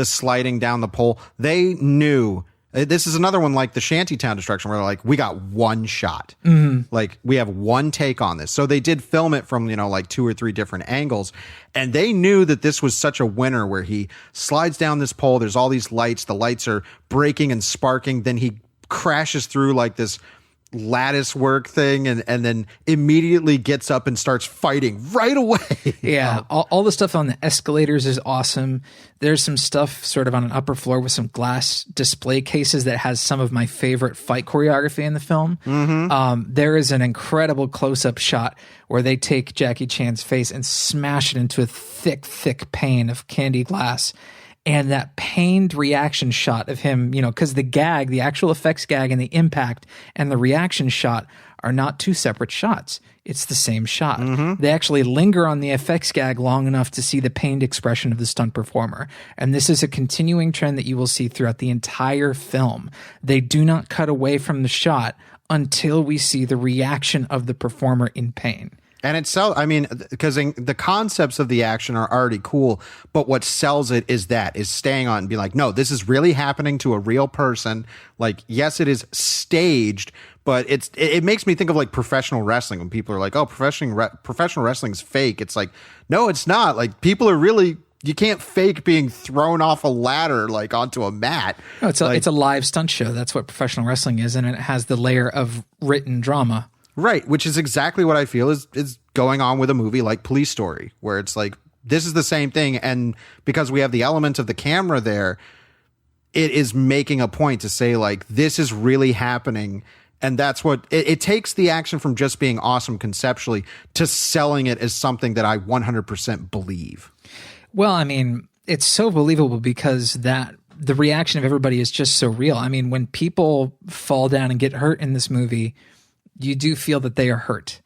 Speaker 1: sliding down the pole. They knew this is another one like the Shantytown destruction where they're like, we got one shot. Mm-hmm. Like we have one take on this. So they did film it from, like 2 or 3 different angles. And they knew that this was such a winner where he slides down this pole. There's all these lights. The lights are breaking and sparking. Then he crashes through like this lattice work thing and then immediately gets up and starts fighting right away.
Speaker 2: Yeah. All the stuff on the escalators is awesome. There's some stuff sort of on an upper floor with some glass display cases that has some of my favorite fight choreography in the film. Mm-hmm. There is an incredible close-up shot where they take Jackie Chan's face and smash it into a thick pane of candy glass. And that pained reaction shot of him, because the actual effects gag and the impact and the reaction shot are not 2 separate shots. It's the same shot. Mm-hmm. They actually linger on the effects gag long enough to see the pained expression of the stunt performer. And this is a continuing trend that you will see throughout the entire film. They do not cut away from the shot until we see the reaction of the performer in pain.
Speaker 1: And because the concepts of the action are already cool, but what sells it is staying on and being like, no, this is really happening to a real person. Like, yes, it is staged, but it makes me think of like professional wrestling when people are like, oh, professional wrestling is fake. It's like, no, it's not. Like, people are really, you can't fake being thrown off a ladder like onto a mat.
Speaker 2: No, it's a live stunt show. That's what professional wrestling is, and it has the layer of written drama.
Speaker 1: Right, which is exactly what I feel is going on with a movie like Police Story, where it's like, this is the same thing, and because we have the element of the camera there, it is making a point to say, like, this is really happening, and that's what... It takes the action from just being awesome conceptually to selling it as something that I 100% believe.
Speaker 2: Well, I mean, it's so believable because that the reaction of everybody is just so real. I mean, when people fall down and get hurt in this movie, you do feel that they are hurt.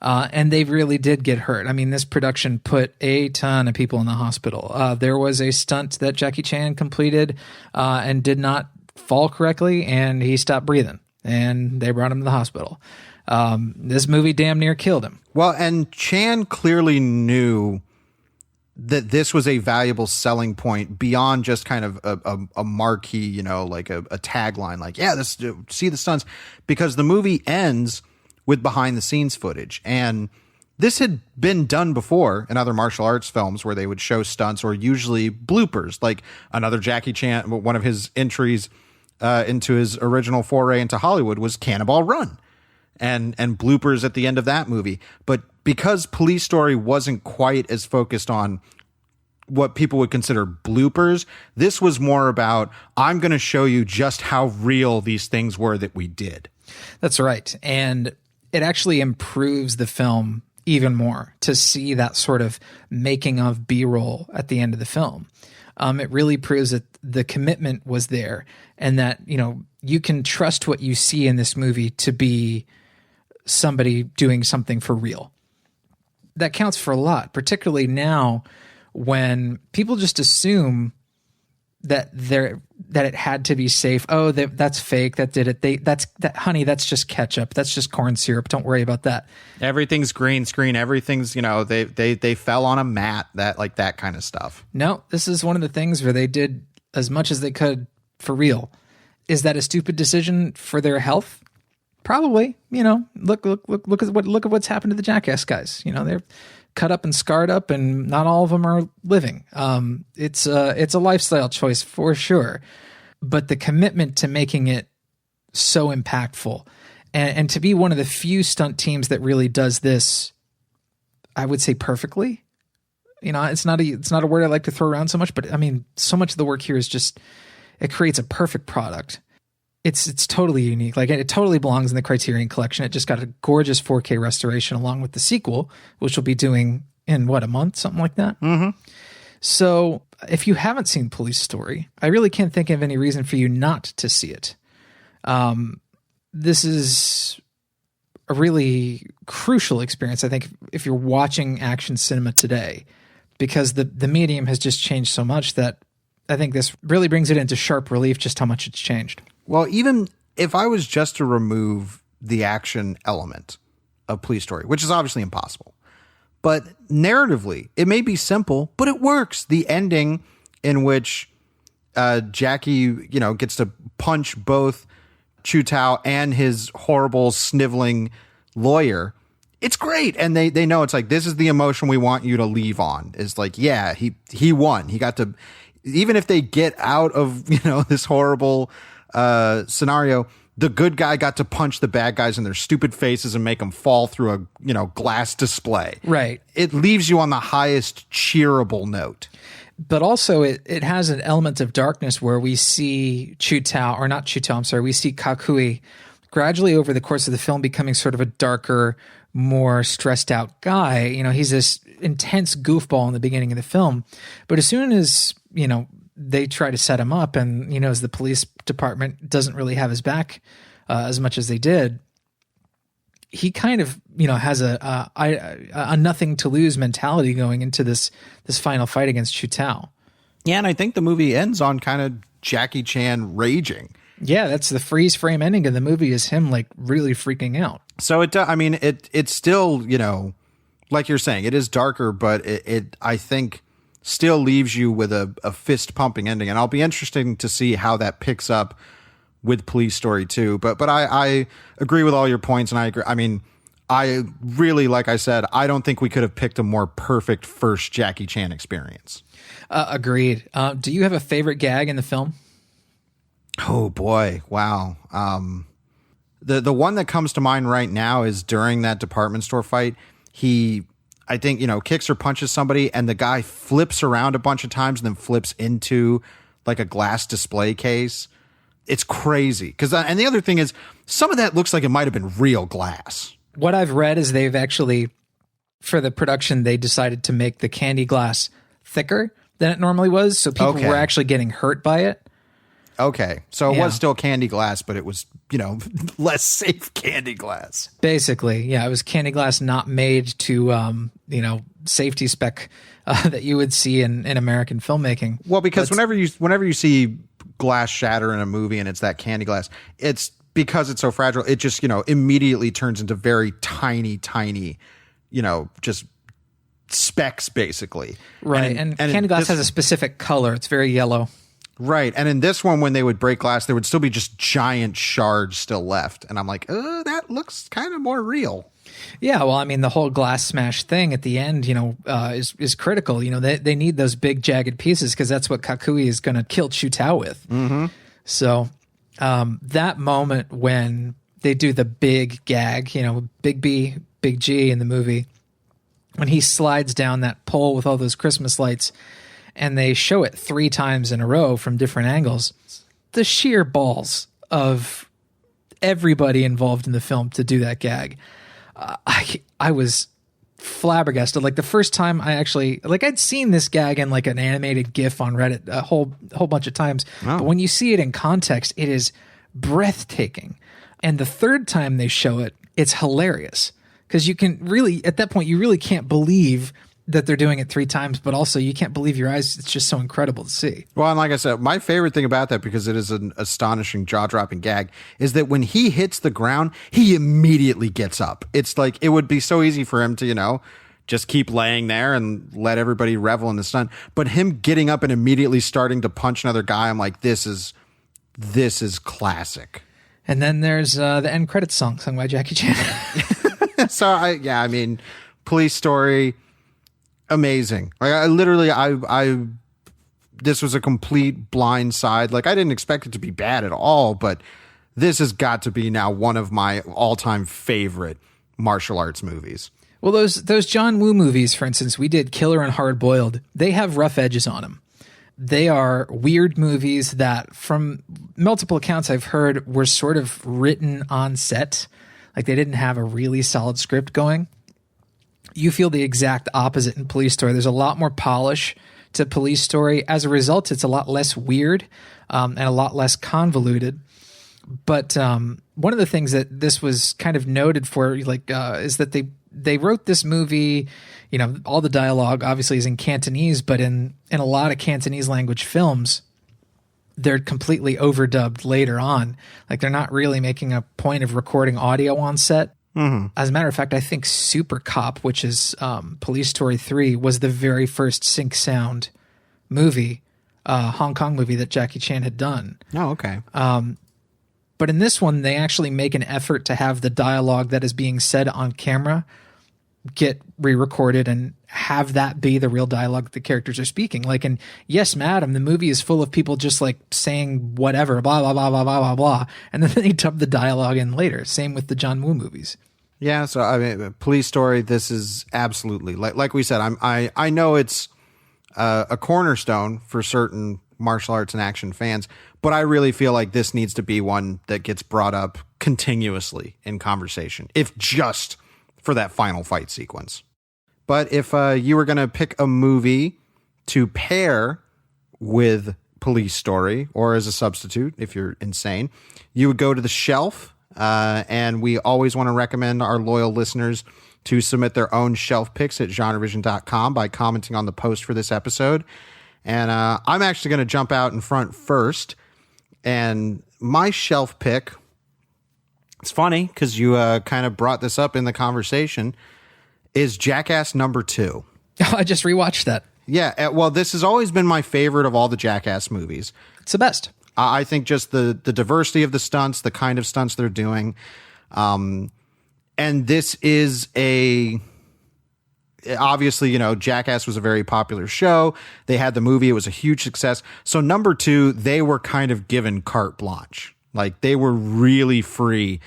Speaker 2: And they really did get hurt. I mean, this production put a ton of people in the hospital. There was a stunt that Jackie Chan completed and did not fall correctly, and he stopped breathing, and they brought him to the hospital. This movie damn near killed him.
Speaker 1: Well, and Chan clearly knew that this was a valuable selling point beyond just kind of a marquee, you know, like a tagline, like, yeah, this, see the stunts, because the movie ends with behind the scenes footage. And this had been done before in other martial arts films where they would show stunts, or usually bloopers, like another Jackie Chan, one of his entries into his original foray into Hollywood was Cannonball Run, and bloopers at the end of that movie. But because Police Story wasn't quite as focused on what people would consider bloopers, this was more about, I'm going to show you just how real these things were that we did.
Speaker 2: That's right. And it actually improves the film even more to see that sort of making of B-roll at the end of the film. It really proves that the commitment was there, and that, you know, you can trust what you see in this movie to be somebody doing something for real. That counts for a lot, particularly now when people just assume that it had to be safe. Oh, that's fake. That did it. Honey, that's just ketchup. That's just corn syrup. Don't worry about that.
Speaker 1: Everything's green screen. Everything's, you know, they fell on a mat, that kind of stuff.
Speaker 2: No, this is one of the things where they did as much as they could for real. Is that a stupid decision for their health? Probably. You know, look at what's happened to the Jackass guys. You know, they're cut up and scarred up, and not all of them are living. It's a lifestyle choice for sure, but the commitment to making it so impactful, and to be one of the few stunt teams that really does this, I would say perfectly. You know, it's not a word I like to throw around so much, but I mean, so much of the work here is just, it creates a perfect product. It's totally unique. Like, it totally belongs in the Criterion Collection. It just got a gorgeous 4K restoration along with the sequel, which we'll be doing in a month, something like that.
Speaker 1: Mm-hmm.
Speaker 2: So if you haven't seen Police Story, I really can't think of any reason for you not to see it. This is a really crucial experience, I think, if you're watching action cinema today, because the medium has just changed so much that I think this really brings it into sharp relief just how much it's changed.
Speaker 1: Well, even if I was just to remove the action element of Police Story, which is obviously impossible, but narratively, it may be simple, but it works. The ending in which Jackie, you know, gets to punch both Chu Tao and his horrible sniveling lawyer, it's great. And they know it's like, this is the emotion we want you to leave on. It's like, yeah, he won. He got to, even if they get out of, you know, this horrible scenario, the good guy got to punch the bad guys in their stupid faces and make them fall through a, you know, glass display.
Speaker 2: Right.
Speaker 1: It leaves you on the highest cheerable note.
Speaker 2: But also it has an element of darkness where we see we see Kakui gradually over the course of the film becoming sort of a darker, more stressed out guy. You know, he's this intense goofball in the beginning of the film, but as soon as, you know, they try to set him up, and, you know, as the police department doesn't really have his back as much as they did, he kind of, you know, has a nothing to lose mentality going into this final fight against Chu Tao.
Speaker 1: Yeah, and I think the movie ends on kind of Jackie Chan raging.
Speaker 2: Yeah, that's the freeze frame ending of the movie, is him like really freaking out.
Speaker 1: So it's still, you know, like you're saying, it is darker, but it I think still leaves you with a fist pumping ending. And I'll be interested to see how that picks up with Police Story 2. But I agree with all your points, and I agree. I mean, I really, like I said, I don't think we could have picked a more perfect first Jackie Chan experience.
Speaker 2: Agreed. Do you have a favorite gag in the film?
Speaker 1: Oh boy. Wow. The one that comes to mind right now is during that department store fight. I think, you know, kicks or punches somebody, and the guy flips around a bunch of times and then flips into like a glass display case. It's crazy. And the other thing is, some of that looks like it might have been real glass.
Speaker 2: What I've read is they've actually, for the production, they decided to make the candy glass thicker than it normally was. So people were actually getting hurt by it.
Speaker 1: Okay. So it
Speaker 2: Yeah.
Speaker 1: was still candy glass, but it was, less safe candy glass.
Speaker 2: Basically, yeah, it was candy glass not made to, safety spec that you would see in American filmmaking.
Speaker 1: Well, because whenever you see glass shatter in a movie and it's that candy glass, it's because it's so fragile. It just, immediately turns into very tiny, just specks basically.
Speaker 2: Right. And candy glass has a specific color. It's very yellow.
Speaker 1: Right. And in this one, when they would break glass, there would still be just giant shards still left. And I'm like, that looks kind of more real.
Speaker 2: Yeah, well, I mean, the whole glass smash thing at the end, is critical. They need those big jagged pieces because that's what Kakui is going to kill Chu Tao with. Mm-hmm. So that moment when they do the big gag, big B, big G in the movie, when he slides down that pole with all those Christmas lights, and they show it 3 times in a row from different angles, the sheer balls of everybody involved in the film to do that gag. I was flabbergasted. Like the first time I actually, I'd seen this gag in like an animated GIF on Reddit a whole bunch of times.
Speaker 1: Wow.
Speaker 2: But when you see it in context, it is breathtaking. And the third time they show it, it's hilarious because you can really, at that point, you really can't believe that they're doing it 3 times, but also you can't believe your eyes. It's just so incredible to see.
Speaker 1: Well, and like I said, my favorite thing about that, because it is an astonishing jaw-dropping gag, is that when he hits the ground, he immediately gets up. It's like it would be so easy for him to, just keep laying there and let everybody revel in the stunt. But him getting up and immediately starting to punch another guy, I'm like, this is classic.
Speaker 2: And then there's the end credits song sung by Jackie Chan.
Speaker 1: So Police Story, amazing. Like I this was a complete blind side. Like I didn't expect it to be bad at all, but this has got to be now one of my all-time favorite martial arts movies.
Speaker 2: Well, those John Woo movies, for instance, we did Killer and Hard Boiled. They have rough edges on them. They are weird movies that, from multiple accounts I've heard, were sort of written on set. Like they didn't have a really solid script going. You feel the exact opposite in Police Story. There's a lot more polish to Police Story. As a result, it's a lot less weird and a lot less convoluted. But one of the things that this was kind of noted for, is that they wrote this movie. All the dialogue obviously is in Cantonese, but in a lot of Cantonese language films, they're completely overdubbed later on. Like they're not really making a point of recording audio on set. Mm-hmm. As a matter of fact, I think Super Cop, which is Police Story 3, was the very first sync sound movie, Hong Kong movie that Jackie Chan had done.
Speaker 1: Oh, okay.
Speaker 2: But in this one, they actually make an effort to have the dialogue that is being said on camera get re-recorded and have that be the real dialogue the characters are speaking. Like in Yes, Madam, the movie is full of people just like saying whatever, blah, blah, blah, blah, blah, blah, blah. And then they dub the dialogue in later. Same with the John Woo movies.
Speaker 1: Yeah, so I mean, Police Story, this is absolutely, like we said, I know it's a cornerstone for certain martial arts and action fans, but I really feel like this needs to be one that gets brought up continuously in conversation, if just for that final fight sequence. But if you were going to pick a movie to pair with Police Story, or as a substitute, if you're insane, you would go to the shelf. And we always want to recommend our loyal listeners to submit their own shelf picks at GenreVision.com by commenting on the post for this episode. And I'm actually going to jump out in front first. And my shelf pick, it's funny because you kind of brought this up in the conversation, is Jackass number 2.
Speaker 2: I just rewatched that.
Speaker 1: Yeah, well, this has always been my favorite of all the Jackass movies.
Speaker 2: It's the best.
Speaker 1: I think just the diversity of the stunts, the kind of stunts they're doing. And this is obviously, Jackass was a very popular show. They had the movie. It was a huge success. So number 2, they were kind of given carte blanche. Like they were really free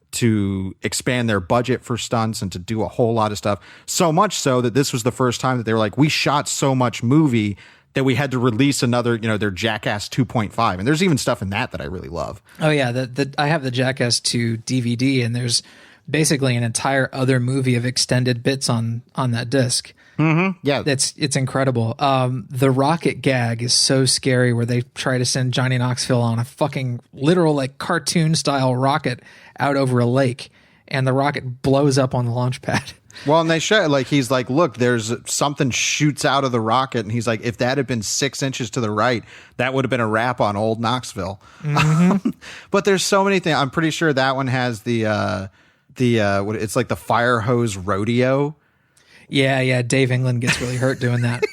Speaker 1: to expand their budget for stunts and to do a whole lot of stuff. So much so that this was the first time that they were like, we shot so much movie that we had to release another, their Jackass 2.5. And there's even stuff in that I really love.
Speaker 2: Oh yeah. I have the Jackass 2 DVD, and there's basically an entire other movie of extended bits on that disc.
Speaker 1: Mm-hmm. Yeah.
Speaker 2: It's incredible. The rocket gag is so scary where they try to send Johnny Knoxville on a fucking literal like cartoon style rocket out over a lake, and the rocket blows up on the launch pad.
Speaker 1: Well, and they show, like, he's like, look, there's something shoots out of the rocket. And he's like, if that had been 6 inches to the right, that would have been a wrap on old Knoxville. Mm-hmm. But there's so many things. I'm pretty sure that one has it's like the fire hose rodeo.
Speaker 2: Yeah. Dave England gets really hurt doing that.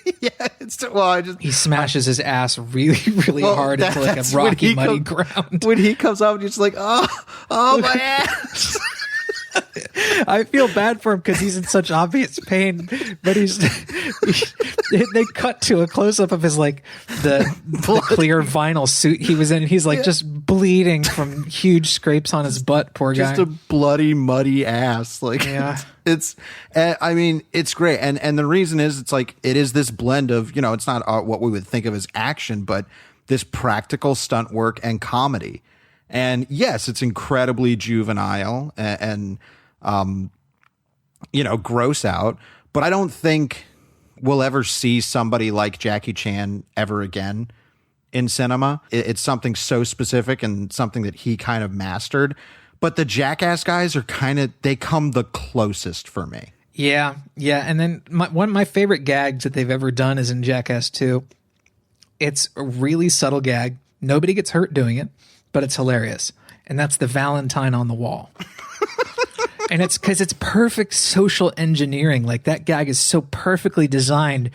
Speaker 1: He
Speaker 2: smashes his ass really, really hard into like a rocky, muddy ground.
Speaker 1: When he comes up, just like, oh my ass.
Speaker 2: I feel bad for him because he's in such obvious pain, but they cut to a close up of his like the clear vinyl suit he was in. He's like just bleeding from huge scrapes on his butt. Poor guy.
Speaker 1: Just a bloody, muddy ass. Like,
Speaker 2: yeah,
Speaker 1: it's great. And the reason is it's like, it is this blend of, it's not what we would think of as action, but this practical stunt work and comedy. And yes, it's incredibly juvenile and gross out, but I don't think we'll ever see somebody like Jackie Chan ever again in cinema. It's something so specific and something that he kind of mastered. But the Jackass guys they come the closest for me.
Speaker 2: Yeah. And then one of my favorite gags that they've ever done is in Jackass 2. It's a really subtle gag. Nobody gets hurt doing it, but it's hilarious. And that's the Valentine on the wall. And it's because it's perfect social engineering. Like, that gag is so perfectly designed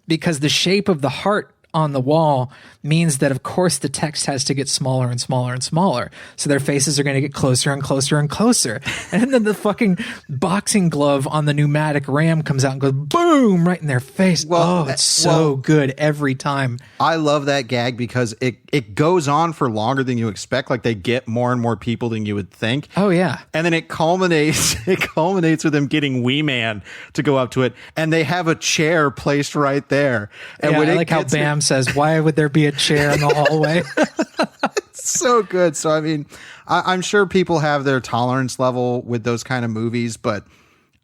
Speaker 2: because the shape of the heart on the wall means that, of course, the text has to get smaller and smaller and smaller. So their faces are going to get closer and closer and closer. And then the fucking boxing glove on the pneumatic ram comes out and goes boom right in their face. It's so good every time.
Speaker 1: I love that gag because it goes on for longer than you expect. Like, they get more and more people than you would think.
Speaker 2: Oh, yeah.
Speaker 1: And then it culminates with them getting Wee Man to go up to it. And they have a chair placed right there. And
Speaker 2: I like how Bam says, why would there be a chair in the hallway?
Speaker 1: It's so good. So, I mean, I'm sure people have their tolerance level with those kind of movies, but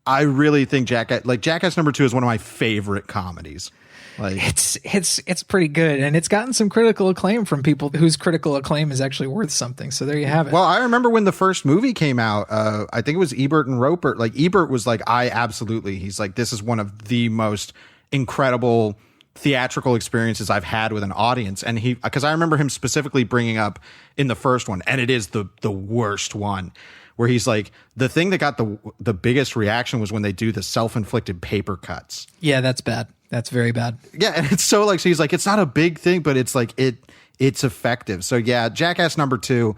Speaker 1: I really think Jackass number 2 is one of my favorite comedies. Like,
Speaker 2: it's pretty good, and it's gotten some critical acclaim from people whose critical acclaim is actually worth something. So there you have it.
Speaker 1: Well, I remember when the first movie came out, I think it was Ebert and Roper. Like, Ebert was like, he's like, this is one of the most incredible theatrical experiences I've had with an audience. And because I remember him specifically bringing up in the first one, and it is the worst one, where he's like, the thing that got the biggest reaction was when they do the self-inflicted paper cuts.
Speaker 2: Yeah, that's bad. That's very bad.
Speaker 1: Yeah, and it's so like, so he's like, it's not a big thing, but it's like, it's effective. So yeah, Jackass number 2,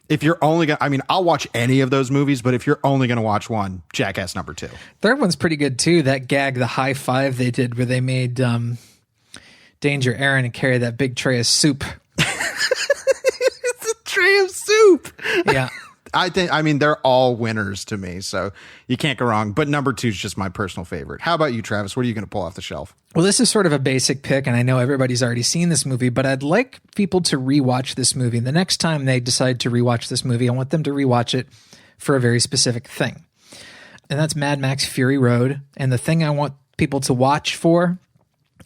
Speaker 1: if you're only going to, I mean, I'll watch any of those movies, but if you're only going to watch one, Jackass number 2.
Speaker 2: Third one's pretty good too. That gag, the high five they did where they made Danger Aaron and carry that big tray of soup.
Speaker 1: It's a tray of soup.
Speaker 2: Yeah.
Speaker 1: I mean, they're all winners to me, so you can't go wrong. But number 2 is just my personal favorite. How about you, Travis? What are you going to pull off the shelf?
Speaker 2: Well, this is sort of a basic pick, and I know everybody's already seen this movie, but I'd like people to rewatch this movie. The next time they decide to rewatch this movie, I want them to rewatch it for a very specific thing. And that's Mad Max Fury Road. And the thing I want people to watch for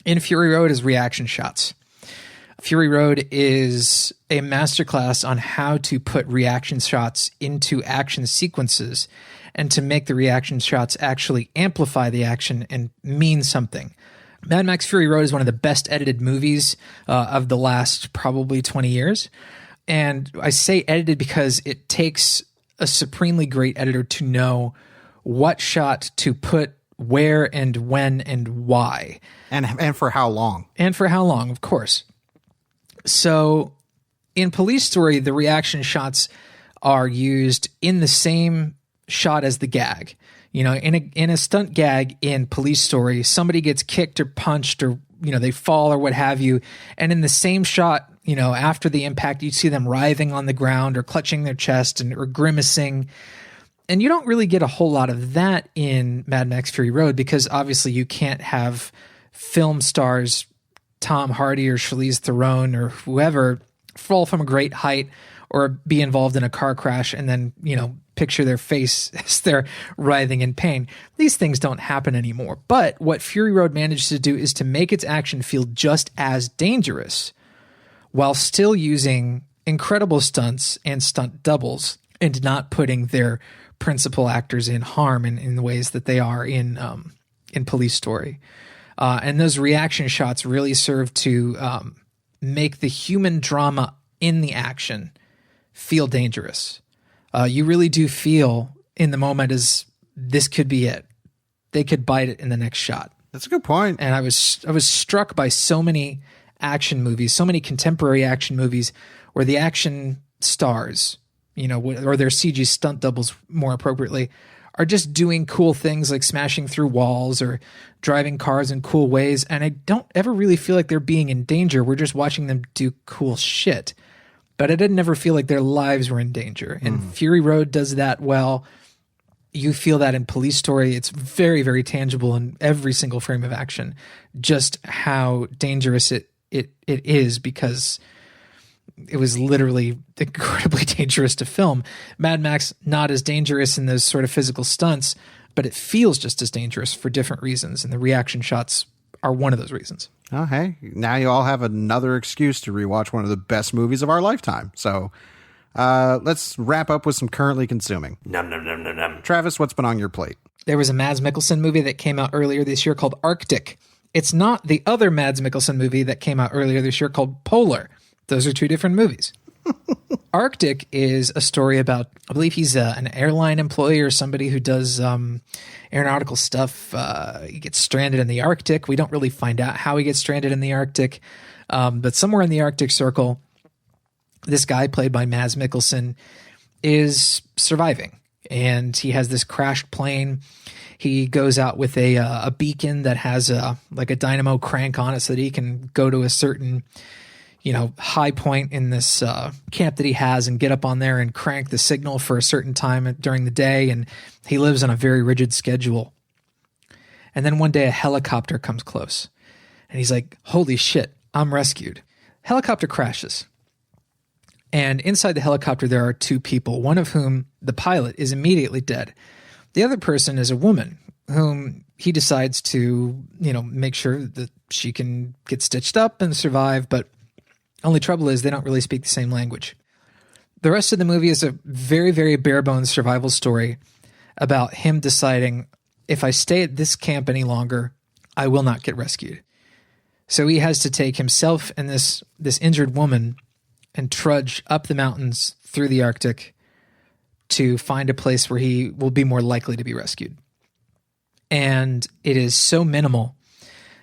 Speaker 2: in Fury Road is reaction shots. Fury Road is a masterclass on how to put reaction shots into action sequences and to make the reaction shots actually amplify the action and mean something. Mad Max Fury Road is one of the best edited movies of the last probably 20 years. And I say edited because it takes a supremely great editor to know what shot to put where and when and why.
Speaker 1: And for how long.
Speaker 2: And for how long, of course. So in Police Story, the reaction shots are used in the same shot as the gag. You know, in a stunt gag in Police Story, somebody gets kicked or punched or, they fall or what have you. And in the same shot, after the impact, you see them writhing on the ground or clutching their chest or grimacing. And you don't really get a whole lot of that in Mad Max Fury Road because obviously you can't have film stars Tom Hardy or Charlize Theron or whoever fall from a great height or be involved in a car crash and then, picture their face as they're writhing in pain. These things don't happen anymore. But what Fury Road managed to do is to make its action feel just as dangerous while still using incredible stunts and stunt doubles and not putting their principal actors in harm in the ways that they are in Police Story. And those reaction shots really serve to make the human drama in the action feel dangerous. You really do feel in the moment as this could be it. They could bite it in the next shot.
Speaker 1: That's a good point.
Speaker 2: And I was struck by so many action movies, so many contemporary action movies where the action stars, or their CG stunt doubles more appropriately, are just doing cool things like smashing through walls or driving cars in cool ways. And I don't ever really feel like they're being in danger. We're just watching them do cool shit. But I didn't ever feel like their lives were in danger. And Fury Road does that well. You feel that in Police Story. It's very, very tangible in every single frame of action, just how dangerous it is, because it was literally incredibly dangerous to film. Mad Max, not as dangerous in those sort of physical stunts, but it feels just as dangerous for different reasons. And the reaction shots are one of those reasons.
Speaker 1: Oh, hey, now you all have another excuse to rewatch one of the best movies of our lifetime. So let's wrap up with some currently consuming.
Speaker 3: Nom, nom, nom, nom, nom.
Speaker 1: Travis, what's been on your plate?
Speaker 2: There was a Mads Mikkelsen movie that came out earlier this year called Arctic. It's not the other Mads Mikkelsen movie that came out earlier this year called Polar. Those are two different movies. Arctic is a story about, I believe he's an airline employee or somebody who does aeronautical stuff. He gets stranded in the Arctic. We don't really find out how he gets stranded in the Arctic. But somewhere in the Arctic Circle, this guy played by Mads Mikkelsen is surviving. And he has this crashed plane. He goes out with a beacon that has like a dynamo crank on it so that he can go to a certain high point in this camp that he has and get up on there and crank the signal for a certain time during the day. And he lives on a very rigid schedule. And then one day a helicopter comes close and he's like, holy shit, I'm rescued. Helicopter crashes. And inside the helicopter, there are two people, one of whom, the pilot, is immediately dead. The other person is a woman whom he decides to, make sure that she can get stitched up and survive. But only trouble is they don't really speak the same language. The rest of the movie is a very, very bare bones survival story about him deciding, if I stay at this camp any longer, I will not get rescued. So he has to take himself and this injured woman and trudge up the mountains through the Arctic to find a place where he will be more likely to be rescued. And it is so minimal,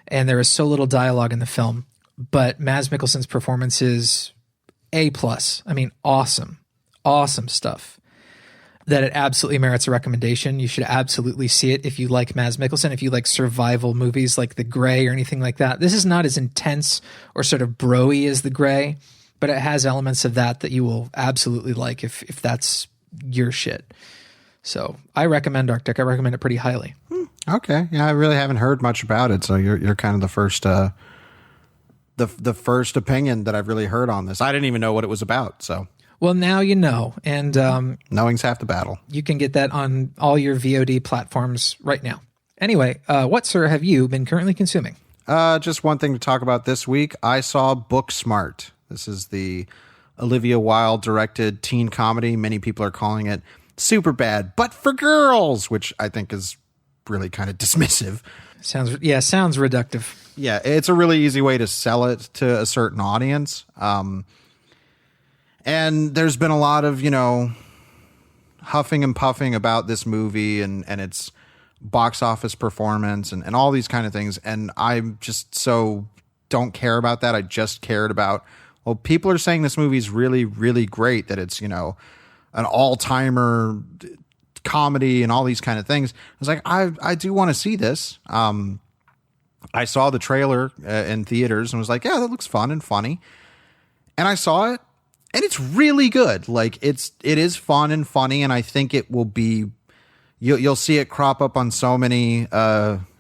Speaker 2: and there is so little dialogue in the film, but Mads Mikkelsen's performance is A+. I mean, awesome stuff, that it absolutely merits a recommendation. You should absolutely see it if you like Mads Mikkelsen, if you like survival movies like The Grey or anything like that. This is not as intense or sort of bro-y as The Grey, but it has elements of that you will absolutely like if that's your shit. So I recommend Arctic. I recommend it pretty highly.
Speaker 1: Okay. Yeah, I really haven't heard much about it, so you're kind of the first the first opinion that I've really heard on this. I didn't even know what it was about, so.
Speaker 2: Well, now you know, and
Speaker 1: knowing's half the battle.
Speaker 2: You can get that on all your VOD platforms right now. Anyway, what, sir, have you been currently consuming?
Speaker 1: Just one thing to talk about this week. I saw Booksmart. This is the Olivia Wilde directed teen comedy. Many people are calling it Superbad, but for girls, which I think is really kind of dismissive.
Speaker 2: Sounds reductive.
Speaker 1: Yeah, it's a really easy way to sell it to a certain audience. And there's been a lot of, huffing and puffing about this movie and its box office performance and all these kind of things. And I'm just so don't care about that. I just cared about, well, people are saying this movie is really, really great, that it's, an all-timer comedy and all these kind of things. I was like, I do want to see this. I saw the trailer in theaters and was like, yeah, that looks fun and funny. And I saw it and it's really good. Like it is fun and funny. And I think it will be, you'll see it crop up on so many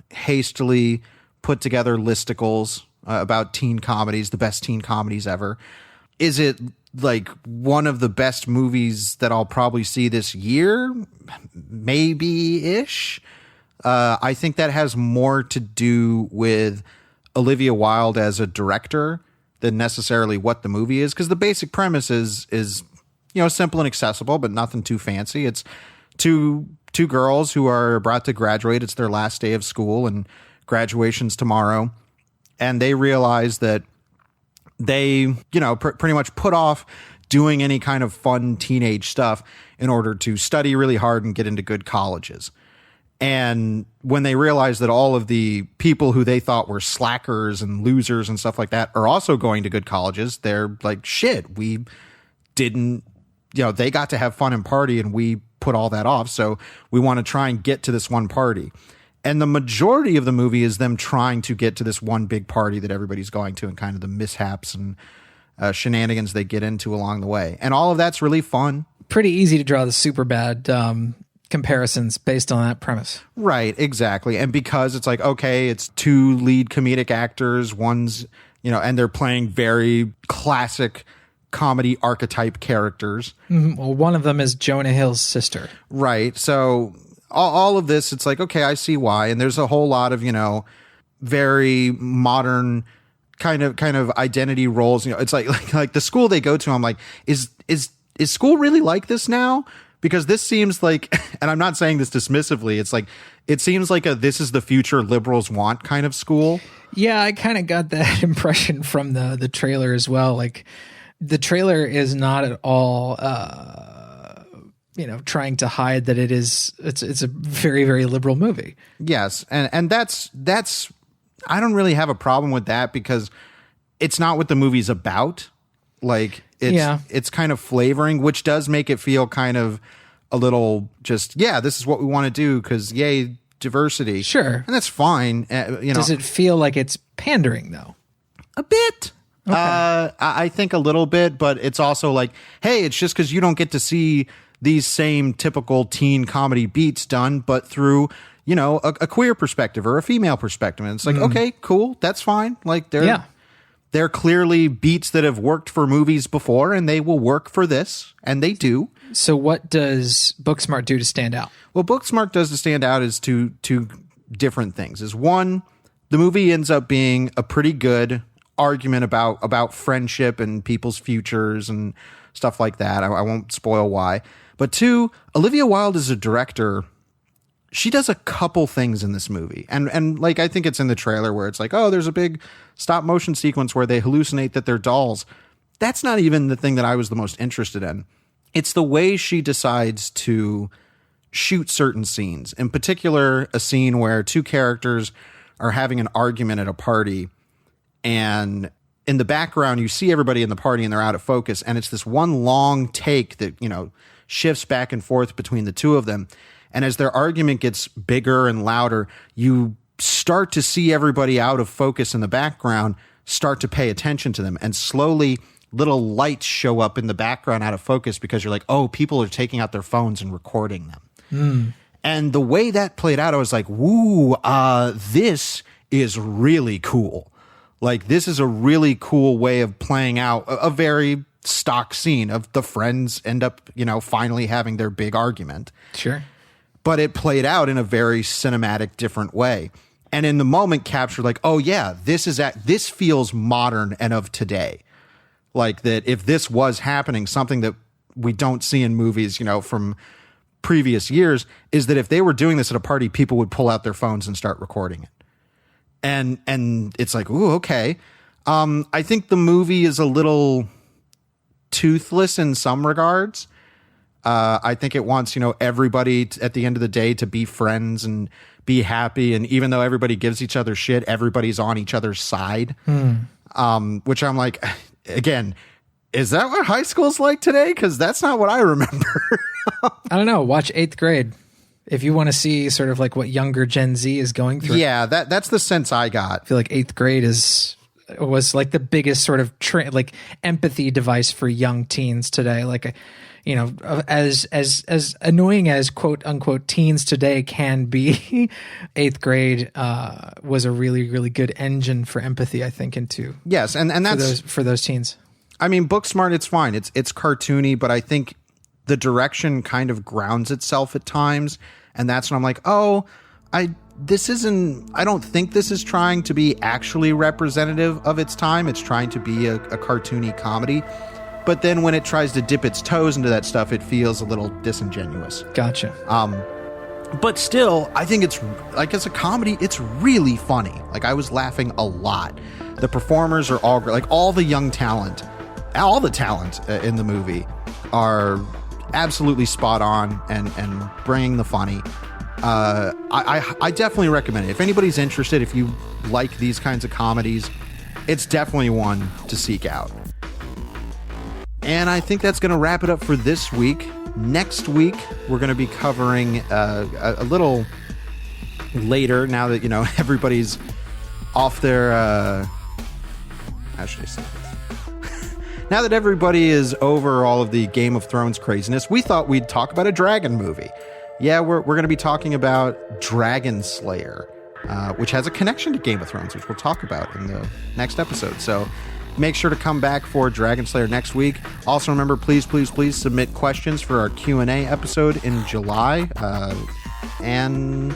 Speaker 1: hastily put together listicles about teen comedies, the best teen comedies ever. Is it like one of the best movies that I'll probably see this year, maybe-ish. I think that has more to do with Olivia Wilde as a director than necessarily what the movie is, because the basic premise is simple and accessible, but nothing too fancy. It's two girls who are about to graduate. It's their last day of school, and graduation's tomorrow. And they realize that they, pretty much put off doing any kind of fun teenage stuff in order to study really hard and get into good colleges. And when they realize that all of the people who they thought were slackers and losers and stuff like that are also going to good colleges, they're like, shit, we didn't, they got to have fun and party and we put all that off. So we want to try and get to this one party. And the majority of the movie is them trying to get to this one big party that everybody's going to, and kind of the mishaps and shenanigans they get into along the way. And all of that's really fun.
Speaker 2: Pretty easy to draw the Superbad comparisons based on that premise.
Speaker 1: Right, exactly. And because it's like, okay, it's two lead comedic actors, one's, and they're playing very classic comedy archetype characters.
Speaker 2: Mm-hmm. Well, one of them is Jonah Hill's sister.
Speaker 1: Right. So all of this, it's like, okay, I see why. And there's a whole lot of, very modern kind of identity roles. It's like the school they go to, I'm like, is school really like this now? Because this seems like, and I'm not saying this dismissively, it's like, it seems like this is the future liberals want kind of school.
Speaker 2: Yeah, I kind of got that impression from the trailer as well. Like, the trailer is not at all, trying to hide that it's a very, very liberal movie.
Speaker 1: Yes. And that's, I don't really have a problem with that, because it's not what the movie's about. Like, it's kind of flavoring, which does make it feel kind of a little just, this is what we want to do, because yay, diversity.
Speaker 2: Sure.
Speaker 1: And that's fine.
Speaker 2: Does it feel like it's pandering, though?
Speaker 1: A bit.
Speaker 2: Okay.
Speaker 1: I think a little bit, but it's also like, hey, it's just because you don't get to see these same typical teen comedy beats done, but through, a queer perspective or a female perspective. And it's like, okay, cool. That's fine. Like, they're clearly beats that have worked for movies before, and they will work for this, and they do.
Speaker 2: So what does Booksmart do to stand out?
Speaker 1: Well, Booksmart does to stand out is two different things. Is one, the movie ends up being a pretty good argument about friendship and people's futures and stuff like that. I won't spoil why. But two, Olivia Wilde is a director. She does a couple things in this movie. And like, I think it's in the trailer where it's like, oh, there's a big stop motion sequence where they hallucinate that they're dolls. That's not even the thing that I was the most interested in. It's the way she decides to shoot certain scenes. In particular, a scene where two characters are having an argument at a party, and in the background, you see everybody in the party and they're out of focus. And it's this one long take that, shifts back and forth between the two of them. And as their argument gets bigger and louder, you start to see everybody out of focus in the background start to pay attention to them. And slowly little lights show up in the background out of focus, because you're like, oh, people are taking out their phones and recording them. And the way that played out, I was like, woo, this is really cool. Like, this is a really cool way of playing out a very stock scene of the friends end up, finally having their big argument.
Speaker 2: Sure.
Speaker 1: But it played out in a very cinematic, different way. And in the moment captured like, oh yeah, this feels modern and of today. Like, that if this was happening, something that we don't see in movies, from previous years, is that if they were doing this at a party, people would pull out their phones and start recording it. And it's like, ooh, okay. I think the movie is a little toothless in some regards. I think it wants, everybody at the end of the day to be friends and be happy. And even though everybody gives each other shit, everybody's on each other's side. Which I'm like, again, is that what high school's like today? Because that's not what I remember.
Speaker 2: I don't know. Watch 8th grade. If you want to see sort of like what younger Gen Z is going through.
Speaker 1: Yeah, that's the sense I got.
Speaker 2: I feel like 8th grade was like the biggest sort of like empathy device for young teens today. Like, as annoying as quote unquote teens today can be, 8th grade was a really, really good engine for empathy, I think, into
Speaker 1: yes, and that's
Speaker 2: for those teens.
Speaker 1: I mean, Booksmart, it's fine. It's cartoony, but I think the direction kind of grounds itself at times. And that's when I'm like, oh, I don't think this is trying to be actually representative of its time. It's trying to be a cartoony comedy. But then when it tries to dip its toes into that stuff, it feels a little disingenuous.
Speaker 2: Gotcha.
Speaker 1: But still, I think it's, like, as a comedy, it's really funny. Like, I was laughing a lot. The performers are all great. Like, all the young talent, all the talent in the movie are absolutely spot on and bringing the funny. I definitely recommend it. If anybody's interested, if you like these kinds of comedies, it's definitely one to seek out. And I think that's going to wrap it up for this week. Next week, we're going to be covering a little later, now that, everybody's off their... how should I say this? Now that everybody is over all of the Game of Thrones craziness, we thought we'd talk about a dragon movie. Yeah, we're going to be talking about Dragon Slayer, which has a connection to Game of Thrones, which we'll talk about in the next episode. So make sure to come back for Dragon Slayer next week. Also, remember, please submit questions for our Q&A episode in July. And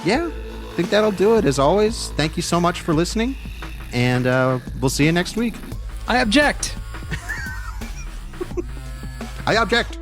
Speaker 1: yeah, I think that'll do it. As always, thank you so much for listening, and we'll see you next week.
Speaker 2: I object.
Speaker 1: I object.